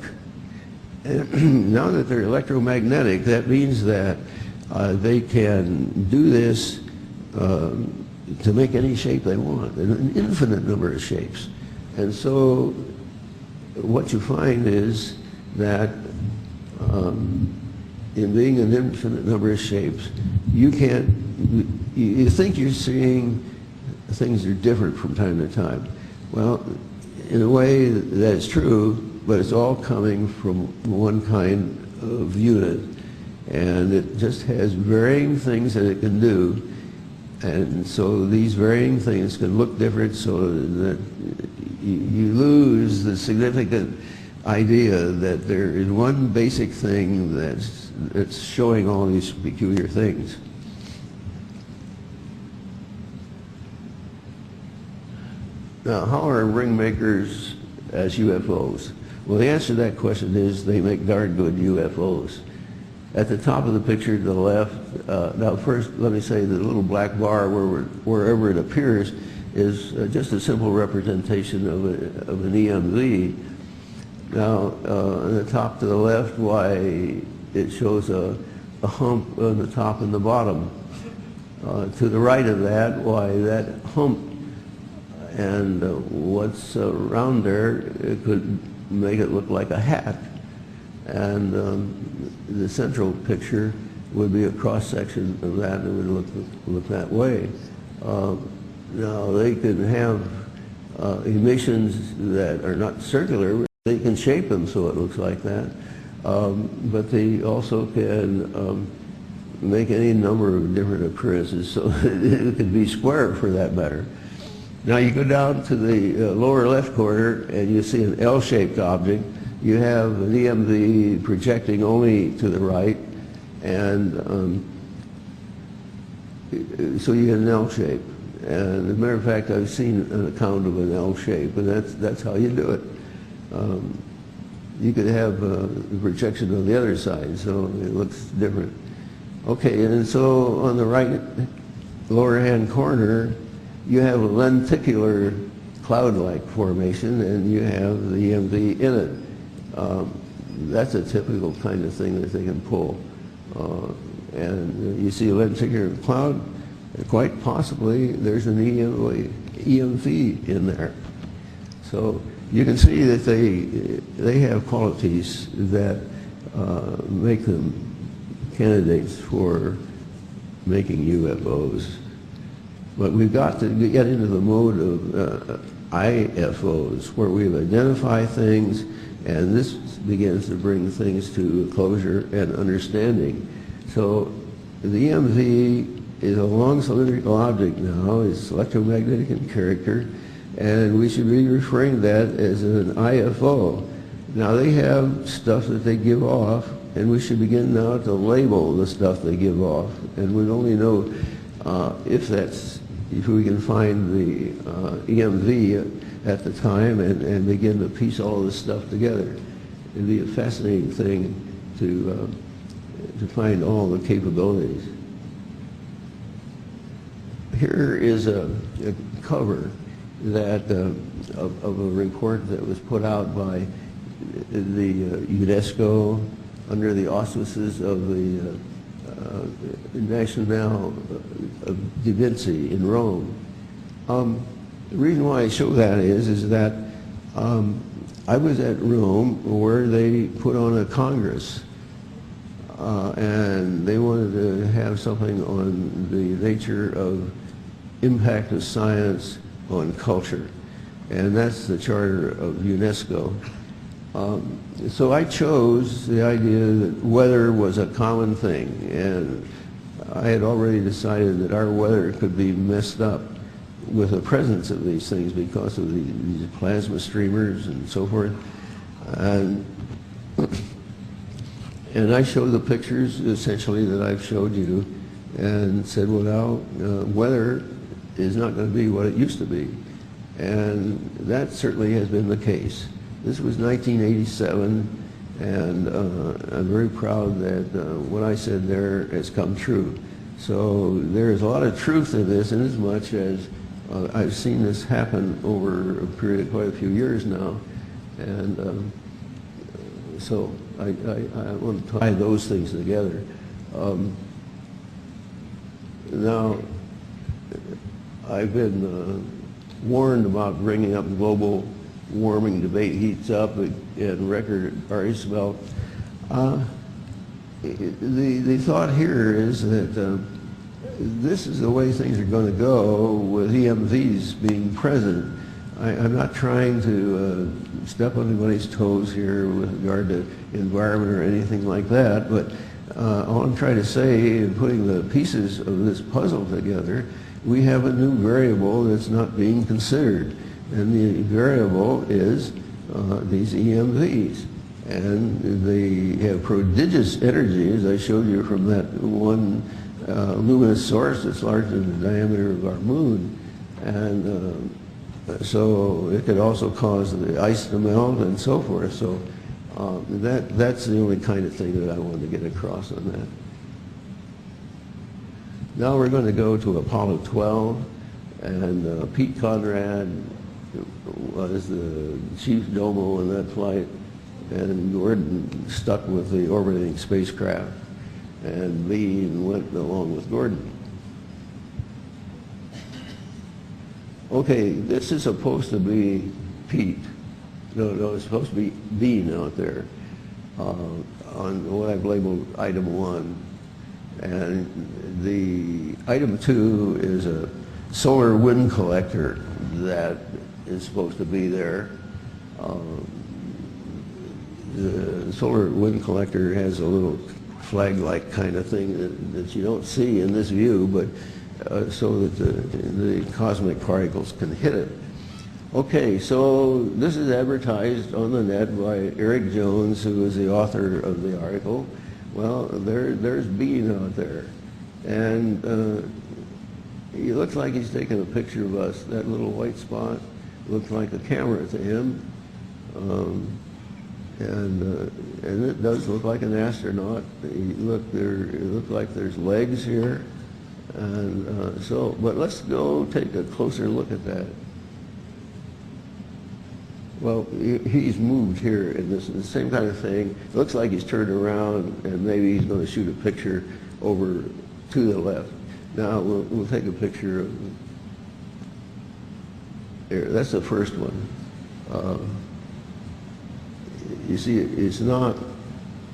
And now that they're electromagnetic, that means that they can do this to make any shape they want, an infinite number of shapes. And so what you find is that in being an infinite number of shapes, you think you're seeing things that are different from time to time. Well, in a way that's true, but it's all coming from one kind of unit, and it just has varying things that it can do. And so these varying things can look different, so that you lose the significant idea that there is one basic thing that's showing all these peculiar things. Now, how are ring makers as UFOs? Well, the answer to that question is they make darn good UFOs. At the top of the picture to the left, now first let me say the little black bar wherever it appears is just a simple representation of an EMV. Now, on the top to the left, why it shows a hump on the top and the bottom. To the right of that, why that hump and what's around there, it could make it look like a hat. And the central picture would be a cross-section of that, and it would look that way. Now, they can have emissions that are not circular. They can shape them so it looks like that. But they also can make any number of different occurrences, so it could be square for that matter. Now you go down to the lower left corner and you see an L-shaped object. You have an EMV projecting only to the right, and so you get an L shape. And as a matter of fact, I've seen an account of an L shape, and that's how you do it. You could have the projection on the other side, so it looks different. Okay, and so on the right lower hand corner, you have a lenticular cloud-like formation, and you have the EMV in it. That's a typical kind of thing that they can pull. And you see a lenticular cloud, and quite possibly there's an EMV in there. So you can see that they have qualities that make them candidates for making UFOs. But we've got to get into the mode of IFOs, where we identify things And this begins to bring things to closure and understanding. So the EMV is a long cylindrical object now. It's electromagnetic in character, and we should be referring to that as an IFO. Now they have stuff that they give off, and we should begin now to label the stuff they give off, and we'd only know if we can find the EMV at the time and begin to piece all this stuff together. It'd be a fascinating thing to find all the capabilities. Here is a cover that of a report that was put out by the UNESCO under the auspices of the National of Da Vinci in Rome. The reason why I show that is that I was at Rome where they put on a congress and they wanted to have something on the nature of impact of science on culture, and that's the charter of UNESCO. So I chose the idea that weather was a common thing, and I had already decided that our weather could be messed up with the presence of these things because of these plasma streamers and so forth. And I showed the pictures essentially that I've showed you and said, well, now weather is not going to be what it used to be. And that certainly has been the case. This was 1987, and I'm very proud that what I said there has come true. So there's a lot of truth in this, in as much as I've seen this happen over a period of quite a few years now. And so I want to tie those things together. Now, I've been warned about bringing up global warming debate heats up and record artists. Well, the thought here is that this is the way things are going to go with EMVs being present. I'm not trying to step on anybody's toes here with regard to environment or anything like that, but all I'm trying to say in putting the pieces of this puzzle together, we have a new variable that's not being considered. And the variable is these EMVs. And they have prodigious energy, as I showed you from that one luminous source that's larger than the diameter of our moon. And so it could also cause the ice to melt and so forth. So that's the only kind of thing that I wanted to get across on that. Now we're going to go to Apollo 12, and Pete Conrad was the chief domo in that flight, and Gordon stuck with the orbiting spacecraft, and Lee went along with Gordon. Okay, this is supposed to be Pete. No, it's supposed to be Bean out there on what I've labeled item 1. And the item 2 is a solar wind collector that is supposed to be there. The solar wind collector has a little flag-like kind of thing that you don't see in this view, but so that the cosmic particles can hit it. Okay, so this is advertised on the net by Eric Jones, who is the author of the article. Well, there's Bean out there, and he looks like he's taking a picture of us. That little white spot looks like a camera to him, and it does look like an astronaut. It looks like there's legs here, and but let's go take a closer look at that. Well, he's moved here in this the same kind of thing. It looks like he's turned around, and maybe he's going to shoot a picture over to the left. Now we'll take a picture of there. That's the first one. You see, it's not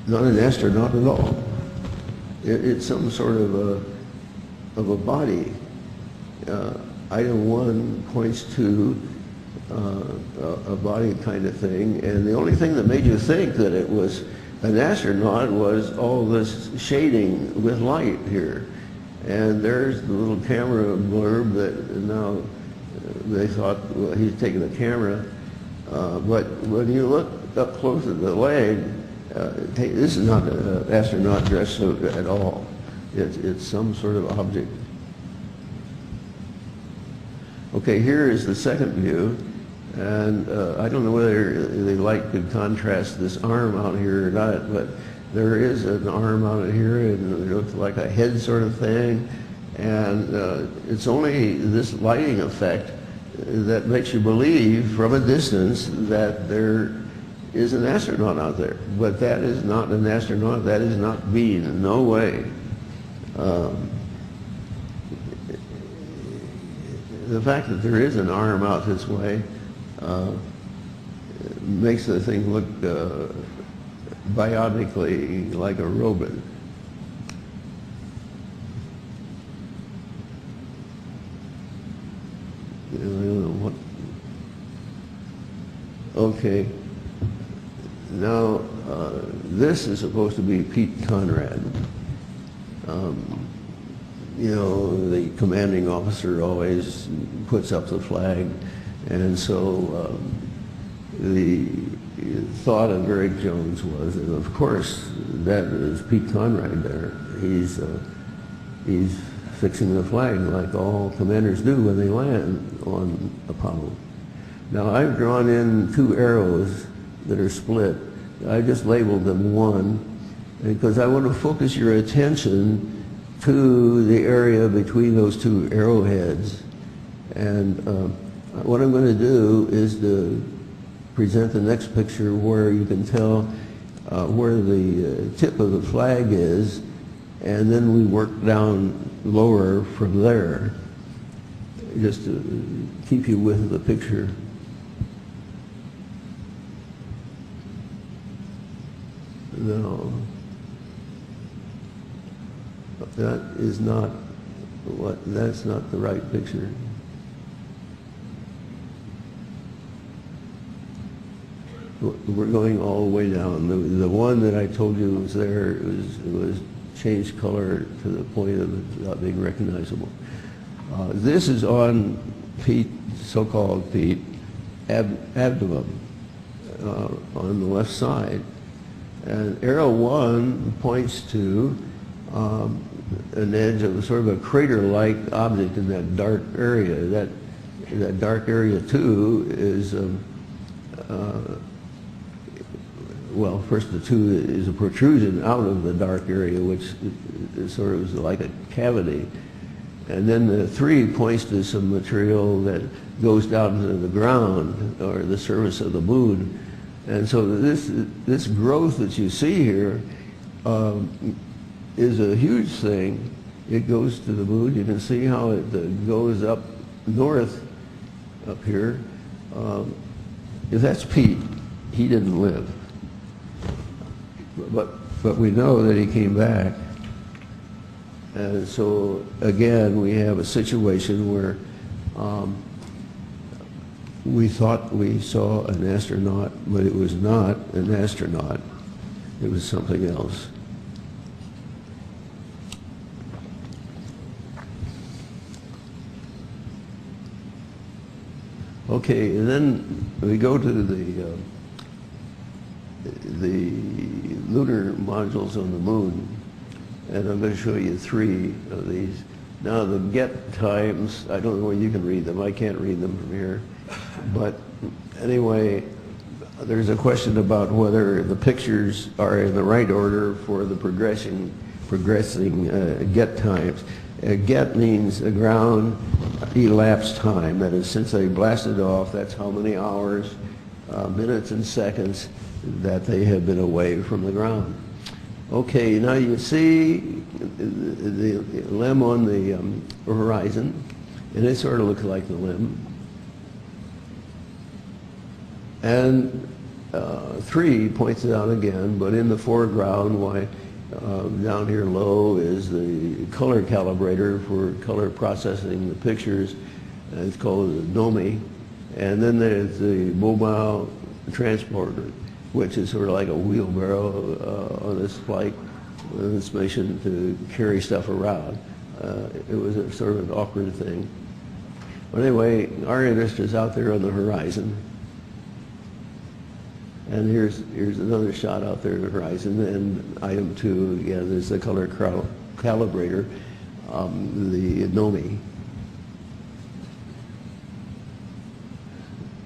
an astronaut at all. It's some sort of a body. Item 1 points to a body kind of thing. And the only thing that made you think that it was an astronaut was all this shading with light here. And there's the little camera blurb that now they thought, well, he's taking a camera. But when you look up close at the leg, this is not an astronaut dress suit at all. It's some sort of object. Okay, here is the second view. And I don't know whether the light could contrast this arm out here or not, but there is an arm out here, and it looks like a head sort of thing. And it's only this lighting effect that makes you believe from a distance that there is an astronaut out there. But that is not an astronaut. That is not Bean. No way. The fact that there is an arm out this way makes the thing look biotically like a robot. I don't know what. Okay. Now, this is supposed to be Pete Conrad. You know, the commanding officer always puts up the flag, and so the thought of Greg Jones was, and of course, that is Pete Conrad there. He's fixing the flag like all commanders do when they land on Apollo. Now, I've drawn in two arrows that are split. I just labeled them one because I want to focus your attention to the area between those two arrowheads. And what I'm going to do is to present the next picture where you can tell where the tip of the flag is, and then we work down lower from there, just to keep you with the picture. No, that is not that's not the right picture. We're going all the way down. The one that I told you was there, it was changed color to the point of it not being recognizable. This is on Pete, so-called Pete, abdomen on the left side. And arrow one points to an edge of sort of a crater-like object in that dark area. That dark area two is, well, first the two is a protrusion out of the dark area, which is sort of like a cavity. And then the three points to some material that goes down into the ground or the surface of the moon. And so this growth that you see here is a huge thing. It goes to the moon. You can see how it goes up north up here. If that's Pete, he didn't live. But we know that he came back. And so again, we have a situation where we thought we saw an astronaut, but it was not an astronaut. It was something else. Okay, and then we go to the lunar modules on the moon, and I'm going to show you three of these. Now the get times, I don't know whether you can read them. I can't read them from here. But anyway, there's a question about whether the pictures are in the right order for the progressing get times. Get means the ground elapsed time. That is, since they blasted off, that's how many hours, minutes and seconds that they have been away from the ground. Okay, now you see the limb on the horizon, and it sort of looks like the limb. And 3 points it out again, but in the foreground, why down here low is the color calibrator for color processing the pictures. It's called a NOMI. And then there's the mobile transporter, which is sort of like a wheelbarrow on this flight, on this mission to carry stuff around. It was a sort of an awkward thing. But anyway, our interest is out there on the horizon. And here's another shot out there on the horizon. And item 2, again, is the color calibrator, the NOMI.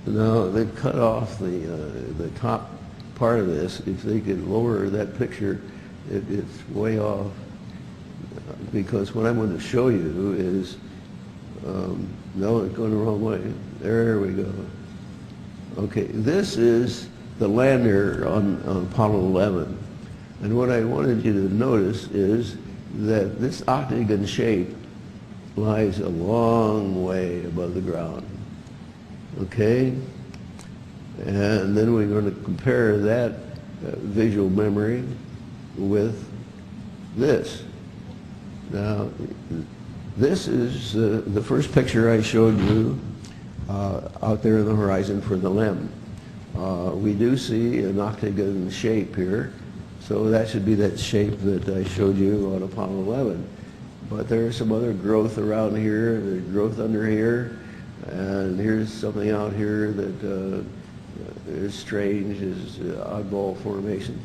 Now, they've cut off the top part of this. If they could lower that picture, it's way off. Because what I want to show you is, no, it's going the wrong way. There we go. Okay, this is the lander on Apollo 11. And what I wanted you to notice is that this octagon shape lies a long way above the ground. Okay? And then we're going to compare that visual memory with this. Now, this is the first picture I showed you out there in the horizon for the LEM. We do see an octagon shape here, so that should be that shape that I showed you on Apollo 11. But there's some other growth around here, there's growth under here, and here's something out here that is strange, is oddball formation.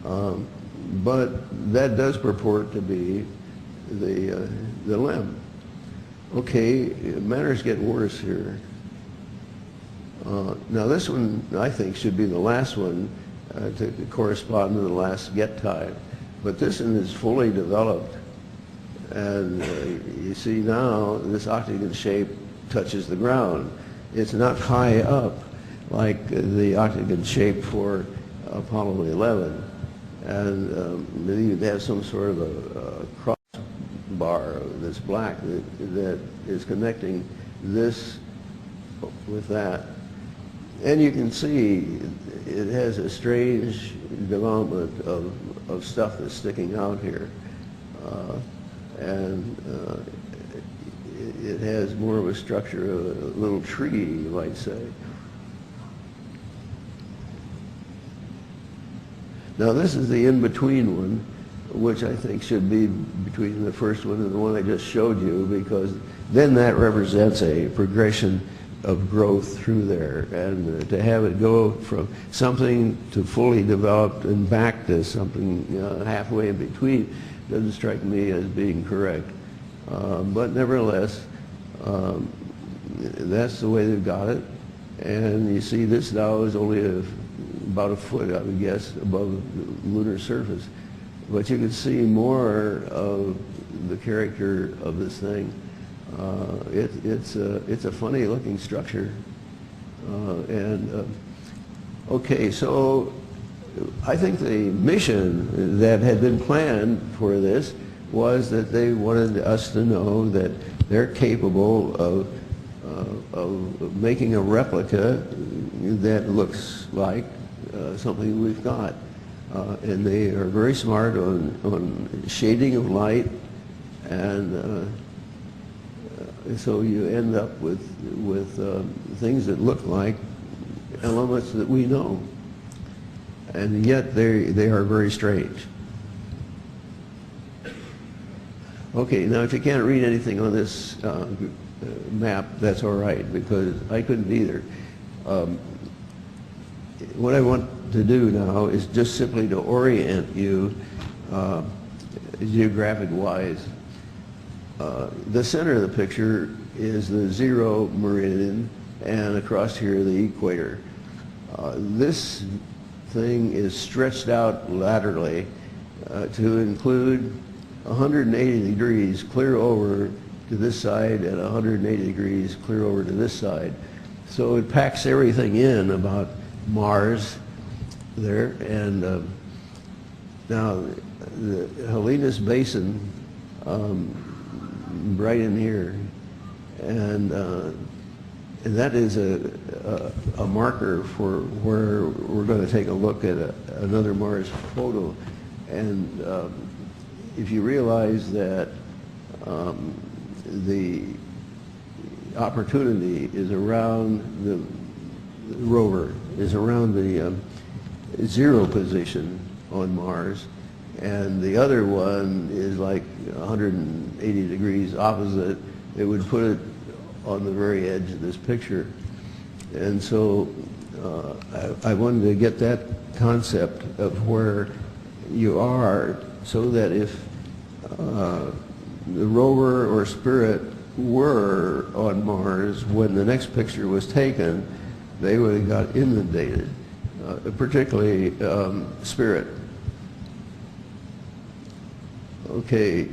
But that does purport to be the LEM. Okay, matters get worse here. Now this one, I think, should be the last one to correspond to the last get time. But this one is fully developed. And you see now, this octagon shape touches the ground. It's not high up like the octagon shape for Apollo 11. And maybe you'd have some sort of a crossbar that's black that is connecting this with that. And you can see it has a strange development of stuff that's sticking out here. It has more of a structure of a little tree, you might say. Now this is the in-between one, which I think should be between the first one and the one I just showed you, because then that represents a progression of growth through there. And to have it go from something to fully developed and back to something halfway in between doesn't strike me as being correct. But nevertheless, that's the way they've got it. And you see this now is only about a foot, I would guess, above the lunar surface. But you can see more of the character of this thing. It's a funny looking structure. Okay, so I think the mission that had been planned for this was that they wanted us to know that they're capable of making a replica that looks like something we've got. And they are very smart on shading of light, and so you end up with things that look like elements that we know, and yet they are very strange. Okay, now if you can't read anything on this map, that's all right, because I couldn't either. What I want to do now is just simply to orient you geographic-wise. The center of the picture is the 0 meridian, and across here the equator. This thing is stretched out laterally to include 180 degrees clear over to this side and 180 degrees clear over to this side. So it packs everything in about Mars there. And now the Helena Basin, right in here, and that is a marker for where we're going to take a look at another Mars photo. And if you realize that the opportunity is around the rover, is around the 0 position on Mars, and the other one is like 180 degrees opposite. It would put it on the very edge of this picture. And so I wanted to get that concept of where you are, so that if the rover or Spirit were on Mars when the next picture was taken, they would have got inundated, particularly Spirit. Okay,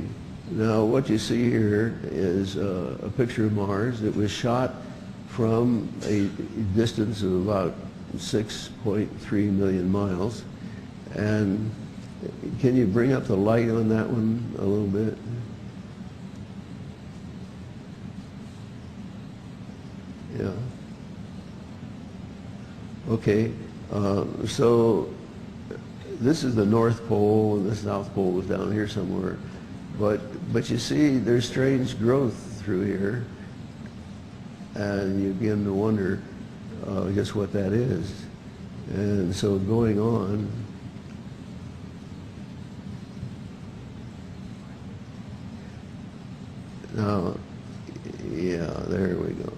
now what you see here is a picture of Mars. It was shot from a distance of about 6.3 million miles. And can you bring up the light on that one a little bit? Yeah. Okay, so this is the North Pole, and the South Pole was down here somewhere. But you see, there's strange growth through here, and you begin to wonder just what that is. And so going on, now, yeah, there we go.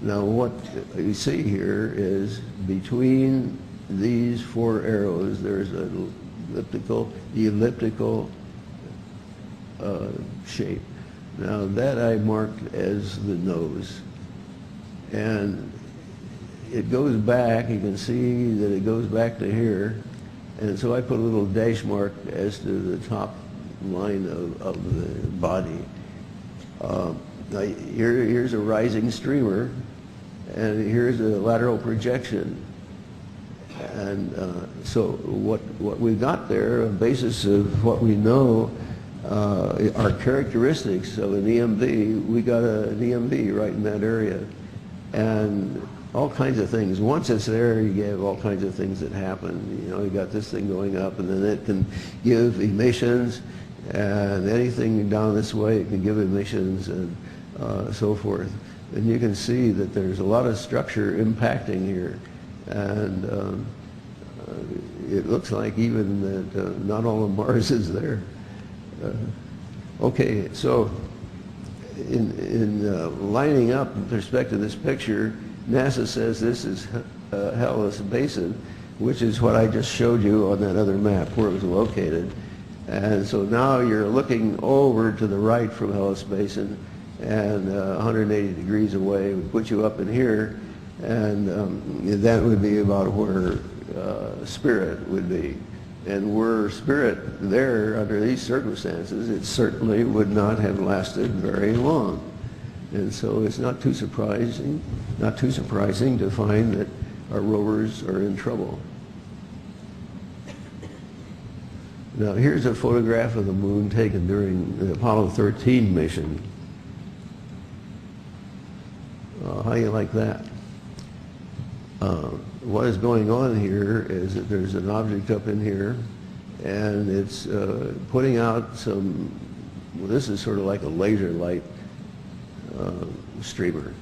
Now what you see here is between these 4 arrows, there's an elliptical shape. Now that I marked as the nose. And it goes back, you can see that it goes back to here. And so I put a little dash mark as to the top line of the body. Now here's a rising streamer, and here's a lateral projection. And so what we've got there, a basis of what we know are characteristics of an EMV. We got an EMV right in that area. And all kinds of things. Once it's there, you get all kinds of things that happen. You know, you got this thing going up, and then it can give emissions, and anything down this way, it can give emissions, and so forth. And you can see that there's a lot of structure impacting here. And it looks like even that not all of Mars is there. Okay, so in lining up with respect to this picture, NASA says this is Hellas Basin, which is what I just showed you on that other map where it was located. And so now you're looking over to the right from Hellas Basin, and 180 degrees away would put you up in here, and that would be about where Spirit would be. And were Spirit there under these circumstances, it certainly would not have lasted very long. And so it's not too surprising to find that our rovers are in trouble. Now here's a photograph of the moon taken during the Apollo 13 mission. How do you like that? What is going on here is that there's an object up in here, and it's putting out some, well, this is sort of like a laser light streamer.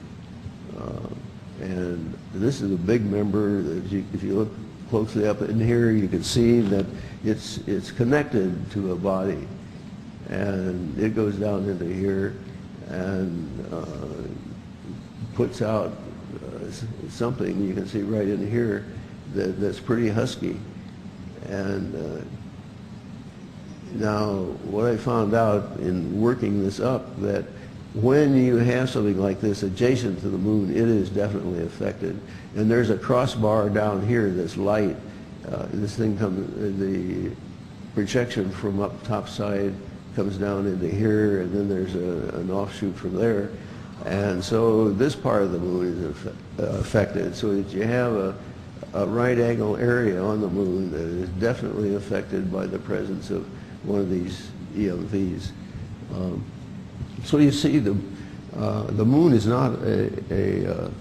And this is a big member that if you look closely up in here, you can see that it's connected to a body. And it goes down into here and puts out something you can see right in here that's pretty husky. And now what I found out in working this up, that when you have something like this adjacent to the moon, it is definitely affected. And there's a crossbar down here that's light. This thing comes, the projection from up top side comes down into here, and then there's an offshoot from there. And so this part of the moon is affected, so that you have a right angle area on the moon that is definitely affected by the presence of one of these EMVs. So you see, the moon is not a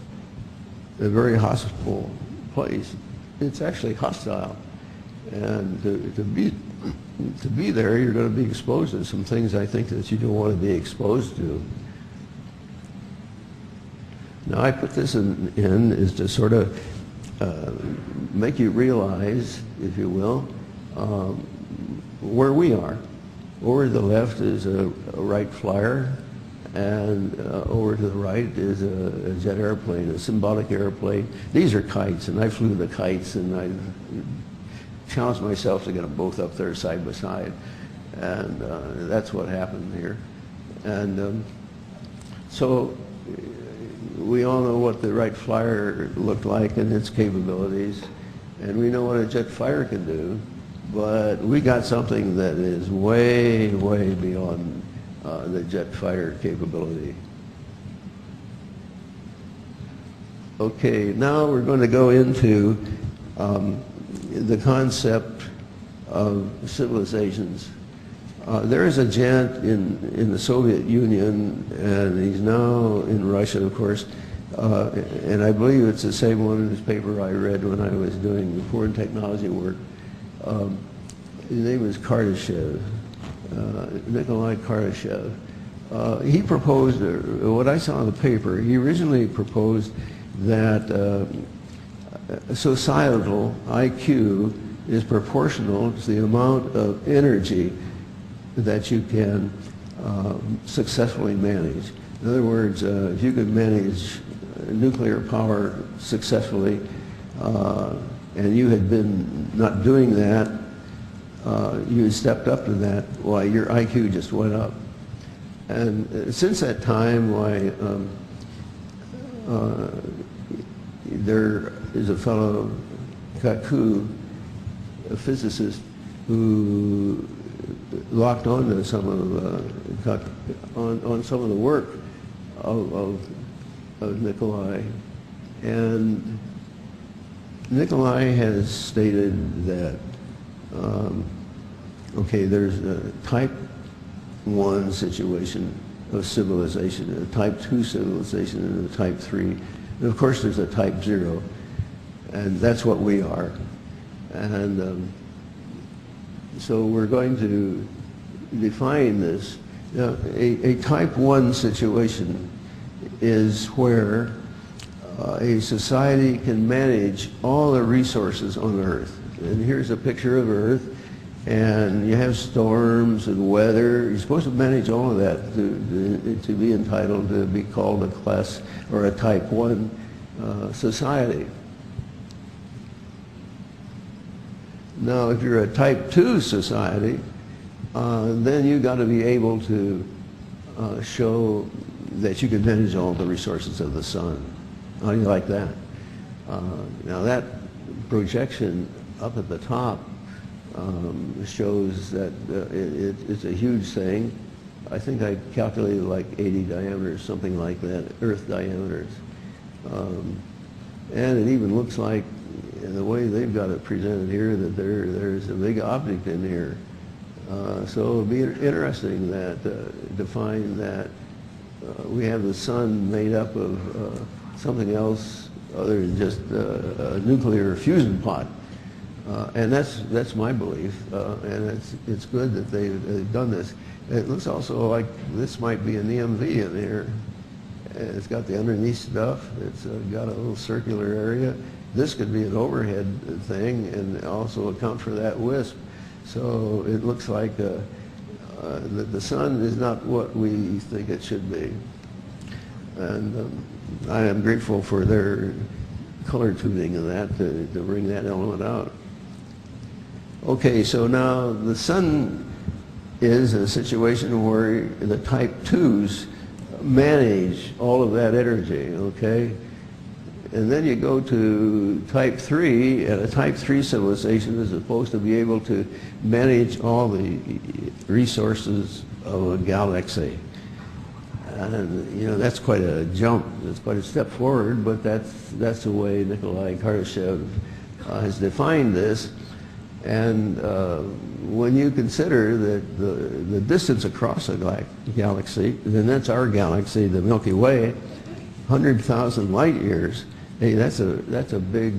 very hospitable place. It's actually hostile, and to be there, you're going to be exposed to some things I think that you don't want to be exposed to. Now I put this in is to sort of make you realize, if you will, where we are. Over to the left is a Wright Flyer, and over to the right is a jet airplane, a symbolic airplane. These are kites, and I flew the kites, and I challenged myself to get them both up there side by side, and that's what happened here. And so we all know what the Wright Flyer looked like and its capabilities, and we know what a jet fighter can do, but we got something that is way, way beyond the jet fighter capability. Okay, now we're going to go into the concept of civilizations. There is a gent in the Soviet Union, and he's now in Russia, of course, and I believe it's the same one in this paper I read when I was doing foreign technology work. His name is Kardashev, Nikolai Kardashev. He proposed, what I saw in the paper, he originally proposed that societal IQ is proportional to the amount of energy that you can successfully manage. In other words, if you could manage nuclear power successfully, and you had been not doing that, you had stepped up to that, why your IQ just went up. And since that time, why there is a fellow, Kaku, a physicist, who locked onto some of on some of the work of Nikolai, and Nikolai has stated that okay, there's a type 1 situation of civilization, a type 2 civilization, and a type 3, and of course there's a type 0, and that's what we are. And so we're going to define this. Now, a type 1 situation is where a society can manage all the resources on Earth. And here's a picture of Earth, and you have storms and weather. You're supposed to manage all of that to be entitled to be called a class or a type 1 society. Now, if you're a type 2 society, then you've got to be able to show that you can manage all the resources of the sun. How do you like that? Now that projection up at the top shows that it's a huge thing. I think I calculated like 80 diameters, something like that, Earth diameters. And it even looks like, in the way they've got it presented here, that there's a big object in here. So it'll be interesting that to find that we have the sun made up of something else other than just a nuclear fusion pod. And that's my belief, and it's good that they've done this. It looks also like this might be an EMV in here. It's got the underneath stuff. It's got a little circular area. This could be an overhead thing and also account for that wisp. So it looks like the sun is not what we think it should be. And I am grateful for their color tuning of that to bring that element out. Okay, so now the sun is a situation where the type 2s manage all of that energy, okay? And then you go to type 3, and a type 3 civilization is supposed to be able to manage all the resources of a galaxy. And, you know, that's quite a jump. It's quite a step forward, but that's the way Nikolai Kardashev has defined this. And when you consider that the distance across a galaxy, then that's our galaxy, the Milky Way, 100,000 light years. Hey, that's a big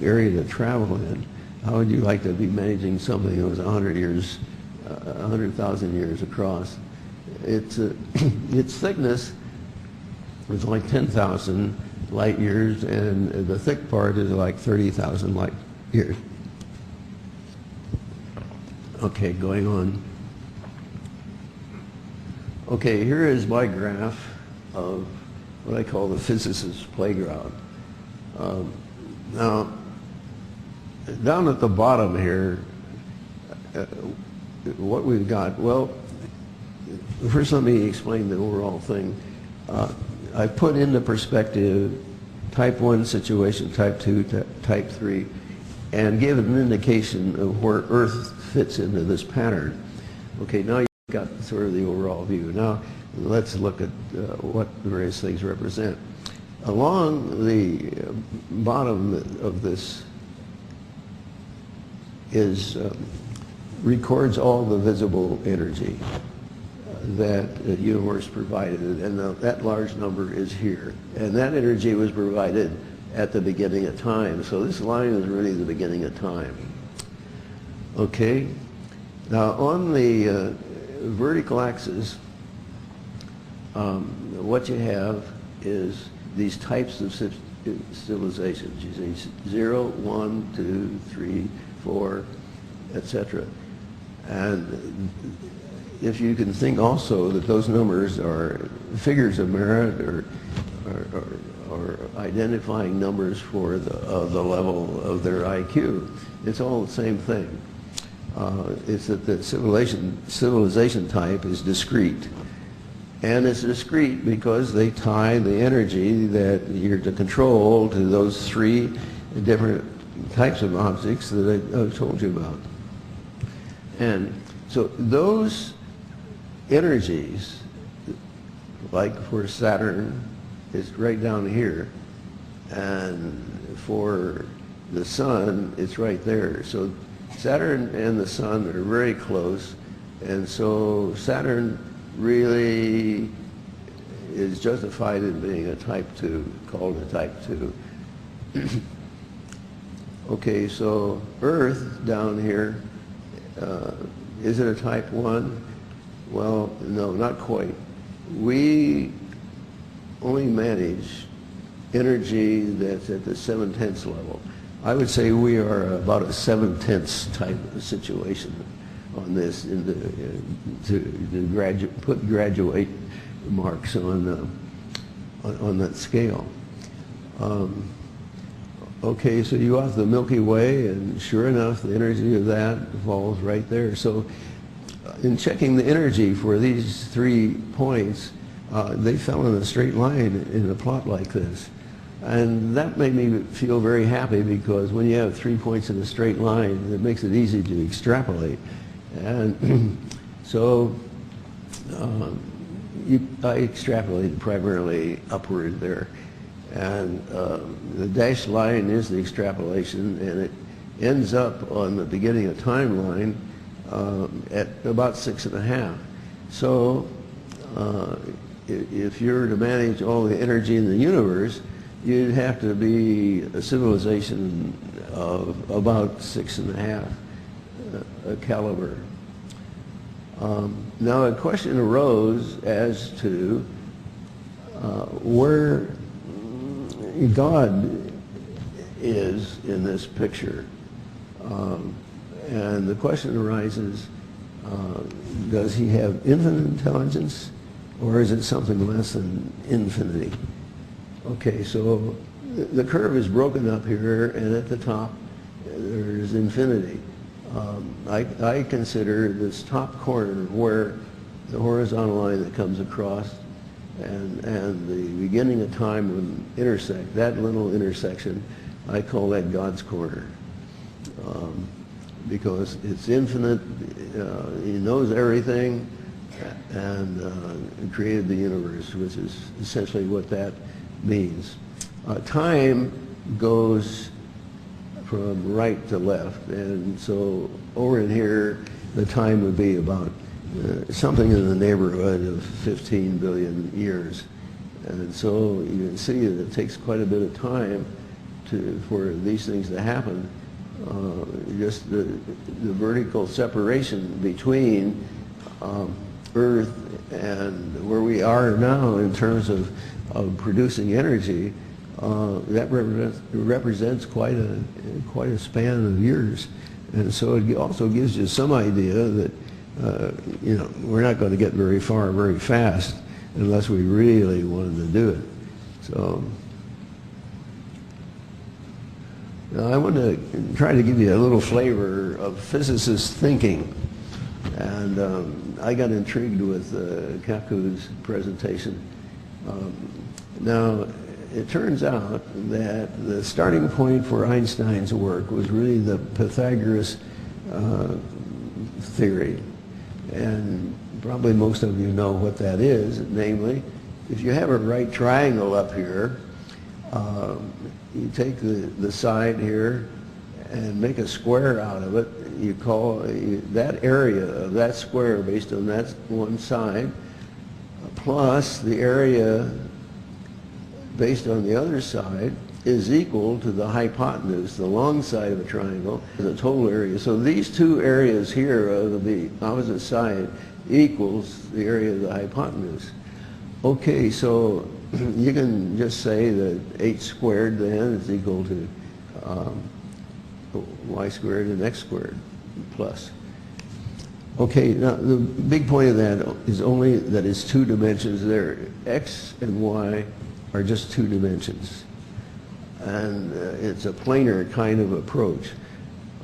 area to travel in. How would you like to be managing something that was 100,000 years across? Its thickness is like 10,000 light years, and the thick part is like 30,000 light years. Okay, going on. Okay, here is my graph of what I call the physicist's playground. Now, down at the bottom here, what we've got, well, first let me explain the overall thing. I put into perspective type 1 situation, type 2, type 3, and give an indication of where Earth fits into this pattern. Okay, now you've got sort of the overall view. Now let's look at what the various things represent. Along the bottom of this is records all the visible energy that the universe provided, and that large number is here. And that energy was provided at the beginning of time. So this line is really the beginning of time. Okay? Now on the vertical axis, what you have is these types of civilizations. You see 0, 1, 2, 3, 4, etc. And if you can think also that those numbers are figures of merit or identifying numbers for the level of their IQ, it's all the same thing. It's that the civilization type is discrete. And it's discrete because they tie the energy that you're to control to those 3 different types of objects that I told you about. And so those energies, like for Saturn, it's right down here, and for the Sun, it's right there. So Saturn and the Sun are very close, and so Saturn really is justified in being a type 2, called a type 2. Okay, so Earth down here, is it a type 1? Well, no, not quite. We only manage energy that's at the 7/10 level. I would say we are about a 7/10 type of situation on this, to put graduate marks on that scale. Okay, so you have the Milky Way, and sure enough, the energy of that falls right there. So in checking the energy for these 3 points, they fell in a straight line in a plot like this. And that made me feel very happy, because when you have 3 points in a straight line, it makes it easy to extrapolate. And so I extrapolated primarily upward there. And the dashed line is the extrapolation, and it ends up on the beginning of timeline at about 6.5. So if you're to manage all the energy in the universe, you'd have to be a civilization of about 6.5 caliber. Now a question arose as to where God is in this picture. And the question arises, does he have infinite intelligence, or is it something less than infinity? Okay, so the curve is broken up here, and at the top there's infinity. I consider this top corner where the horizontal line that comes across and the beginning of time would intersect, that little intersection, I call that God's corner. Because it's infinite, he knows everything, and created the universe, which is essentially what that means. Time goes from right to left, and so over in here, the time would be about something in the neighborhood of 15 billion years. And so you can see that it takes quite a bit of time for these things to happen. Just the vertical separation between Earth and where we are now in terms of of producing energy, that represents quite a span of years. And so it also gives you some idea that you know, we're not going to get very far very fast unless we really wanted to do it. So now I want to try to give you a little flavor of physicist thinking. And I got intrigued with Kaku's presentation. Now, it turns out that the starting point for Einstein's work was really the Pythagoras theory. And probably most of you know what that is, namely, if you have a right triangle up here, you take the side here and make a square out of it. You call that area of that square based on that one side, plus the area based on the other side is equal to the hypotenuse, the long side of a triangle, the total area. So these two areas here of the opposite side equals the area of the hypotenuse. Okay, so you can just say that h squared then is equal to y squared and x squared plus. Okay, now the big point of that is only that it's two dimensions there. X and y are just two dimensions. And it's a planar kind of approach.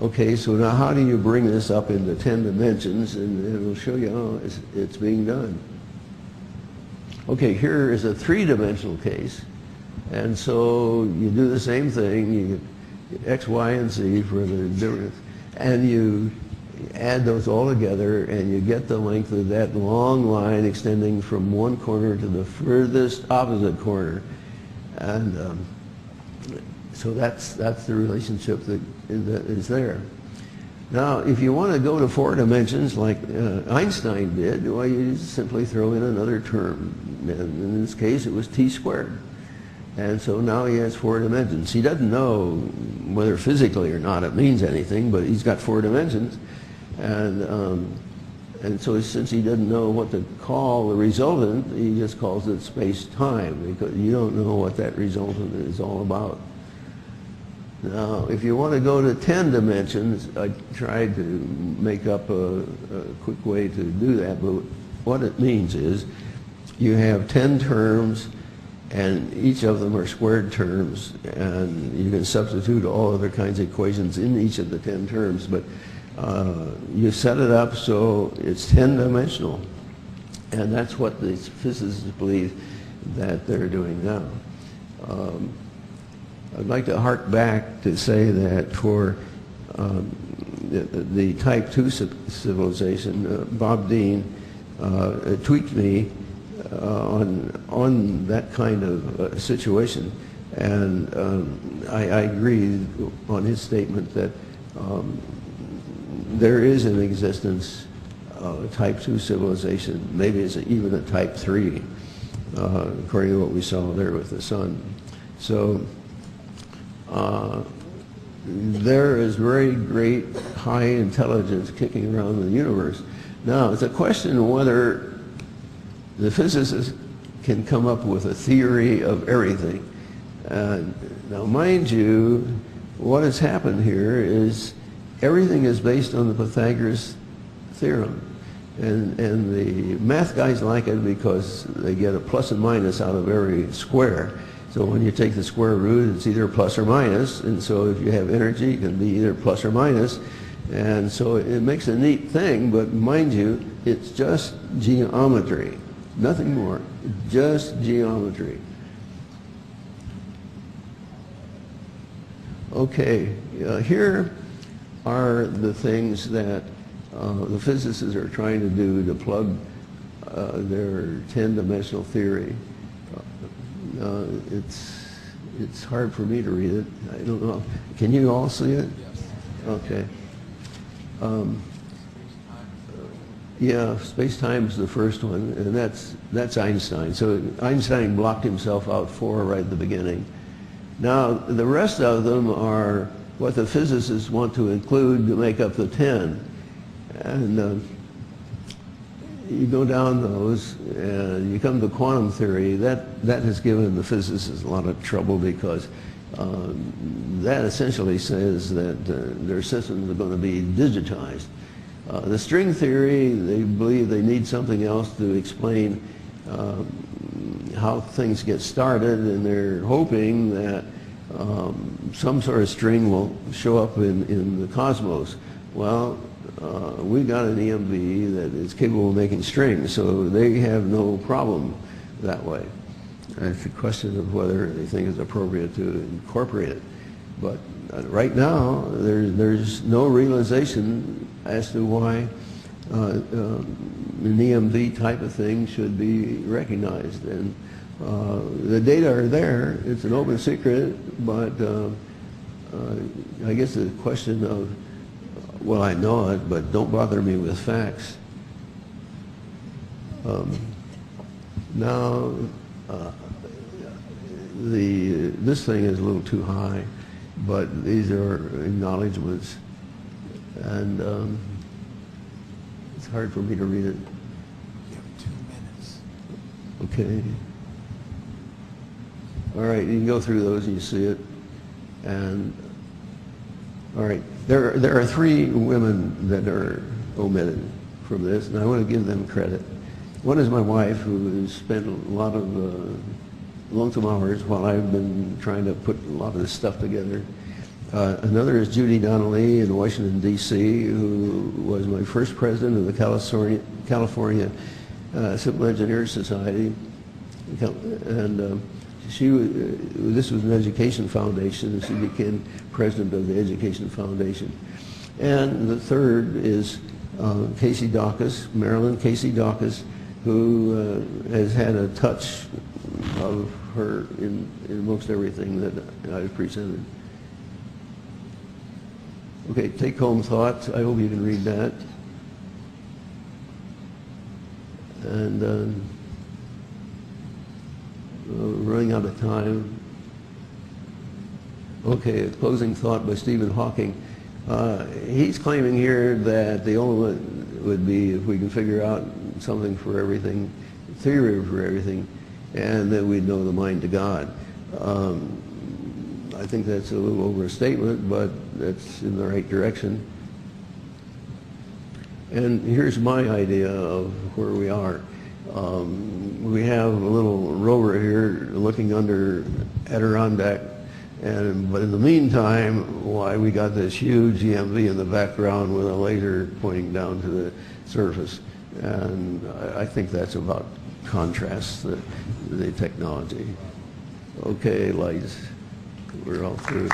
Okay, so now how do you bring this up into 10 dimensions? And it will show you how it's being done. Okay, here is a three-dimensional case. And so you do the same thing. You get x, y, and z for the difference. And you add those all together, and you get the length of that long line extending from one corner to the furthest opposite corner. And so that's the relationship that is there. Now, if you want to go to 4 dimensions like Einstein did, well, you simply throw in another term. And in this case, it was t squared. And so now he has 4 dimensions. He doesn't know whether physically or not it means anything, but he's got 4 dimensions. And so since he doesn't know what to call the resultant, he just calls it space-time, because you don't know what that resultant is all about. Now, if you want to go to 10 dimensions, I tried to make up a quick way to do that, but what it means is you have 10 terms, and each of them are squared terms, and you can substitute all other kinds of equations in each of the 10 terms, but you set it up so it's 10-dimensional, and that's what the physicists believe that they're doing now. I'd like to hark back to say that for the Type 2 civilization, Bob Dean tweaked me on that kind of situation, and I agree on his statement that there is in existence a Type 2 civilization. Maybe it's even a Type 3, according to what we saw there with the sun. So there is very great high intelligence kicking around in the universe. Now, it's a question of whether the physicists can come up with a theory of everything. Now, mind you, what has happened here is everything is based on the Pythagoras theorem. And the math guys like it because they get a plus and minus out of every square. So when you take the square root, it's either plus or minus. And so if you have energy, it can be either plus or minus. And so it makes a neat thing, but mind you, it's just geometry. Nothing more, just geometry. Okay, here are the things that the physicists are trying to do to plug their 10-dimensional theory. It's hard for me to read it. I don't know. Can you all see it? Yes. Okay. Yeah, space-time is the first one, and that's Einstein. So Einstein blocked himself out 4 right at the beginning. Now, the rest of them are what the physicists want to include to make up the 10. And you go down those and you come to quantum theory. That has given the physicists a lot of trouble because that essentially says that their systems are going to be digitized. The string theory, they believe they need something else to explain how things get started, and they're hoping that some sort of string will show up in the cosmos. Well, we got an EMV that is capable of making strings, so they have no problem that way. It's a question of whether they think it's appropriate to incorporate it. But right now, there's no realization as to why an EMV type of thing should be recognized. And the data are there. It's an open secret, but I guess the question of, well, I know it, but don't bother me with facts. Now, this thing is a little too high, but these are acknowledgments, and it's hard for me to read it. You have 2 minutes. Okay. All right, you can go through those and you see it. And all right, there are 3 women that are omitted from this, and I want to give them credit. One is my wife, who has spent a lot of lonesome hours while I've been trying to put a lot of this stuff together. Another is Judy Donnelly in Washington, D.C., who was my first president of the California Civil Engineers Society. And this was an education foundation, and she became president of the Education Foundation. And the third is Casey Dawkins, Marilyn Casey Dawkins, who has had a touch of her in most everything that I've presented. Okay, take-home thoughts. I hope you can read that. And running out of time. Okay, a closing thought by Stephen Hawking. He's claiming here that the only one would be if we can figure out something for everything, theory for everything, and then we'd know the mind to God. I think that's a little overstatement, but that's in the right direction. And here's my idea of where we are. We have a little rover here looking under Adirondack, but in the meantime, why, we got this huge EMV in the background with a laser pointing down to the surface. And I think that's about contrasts the technology. Okay, lights, we're all through.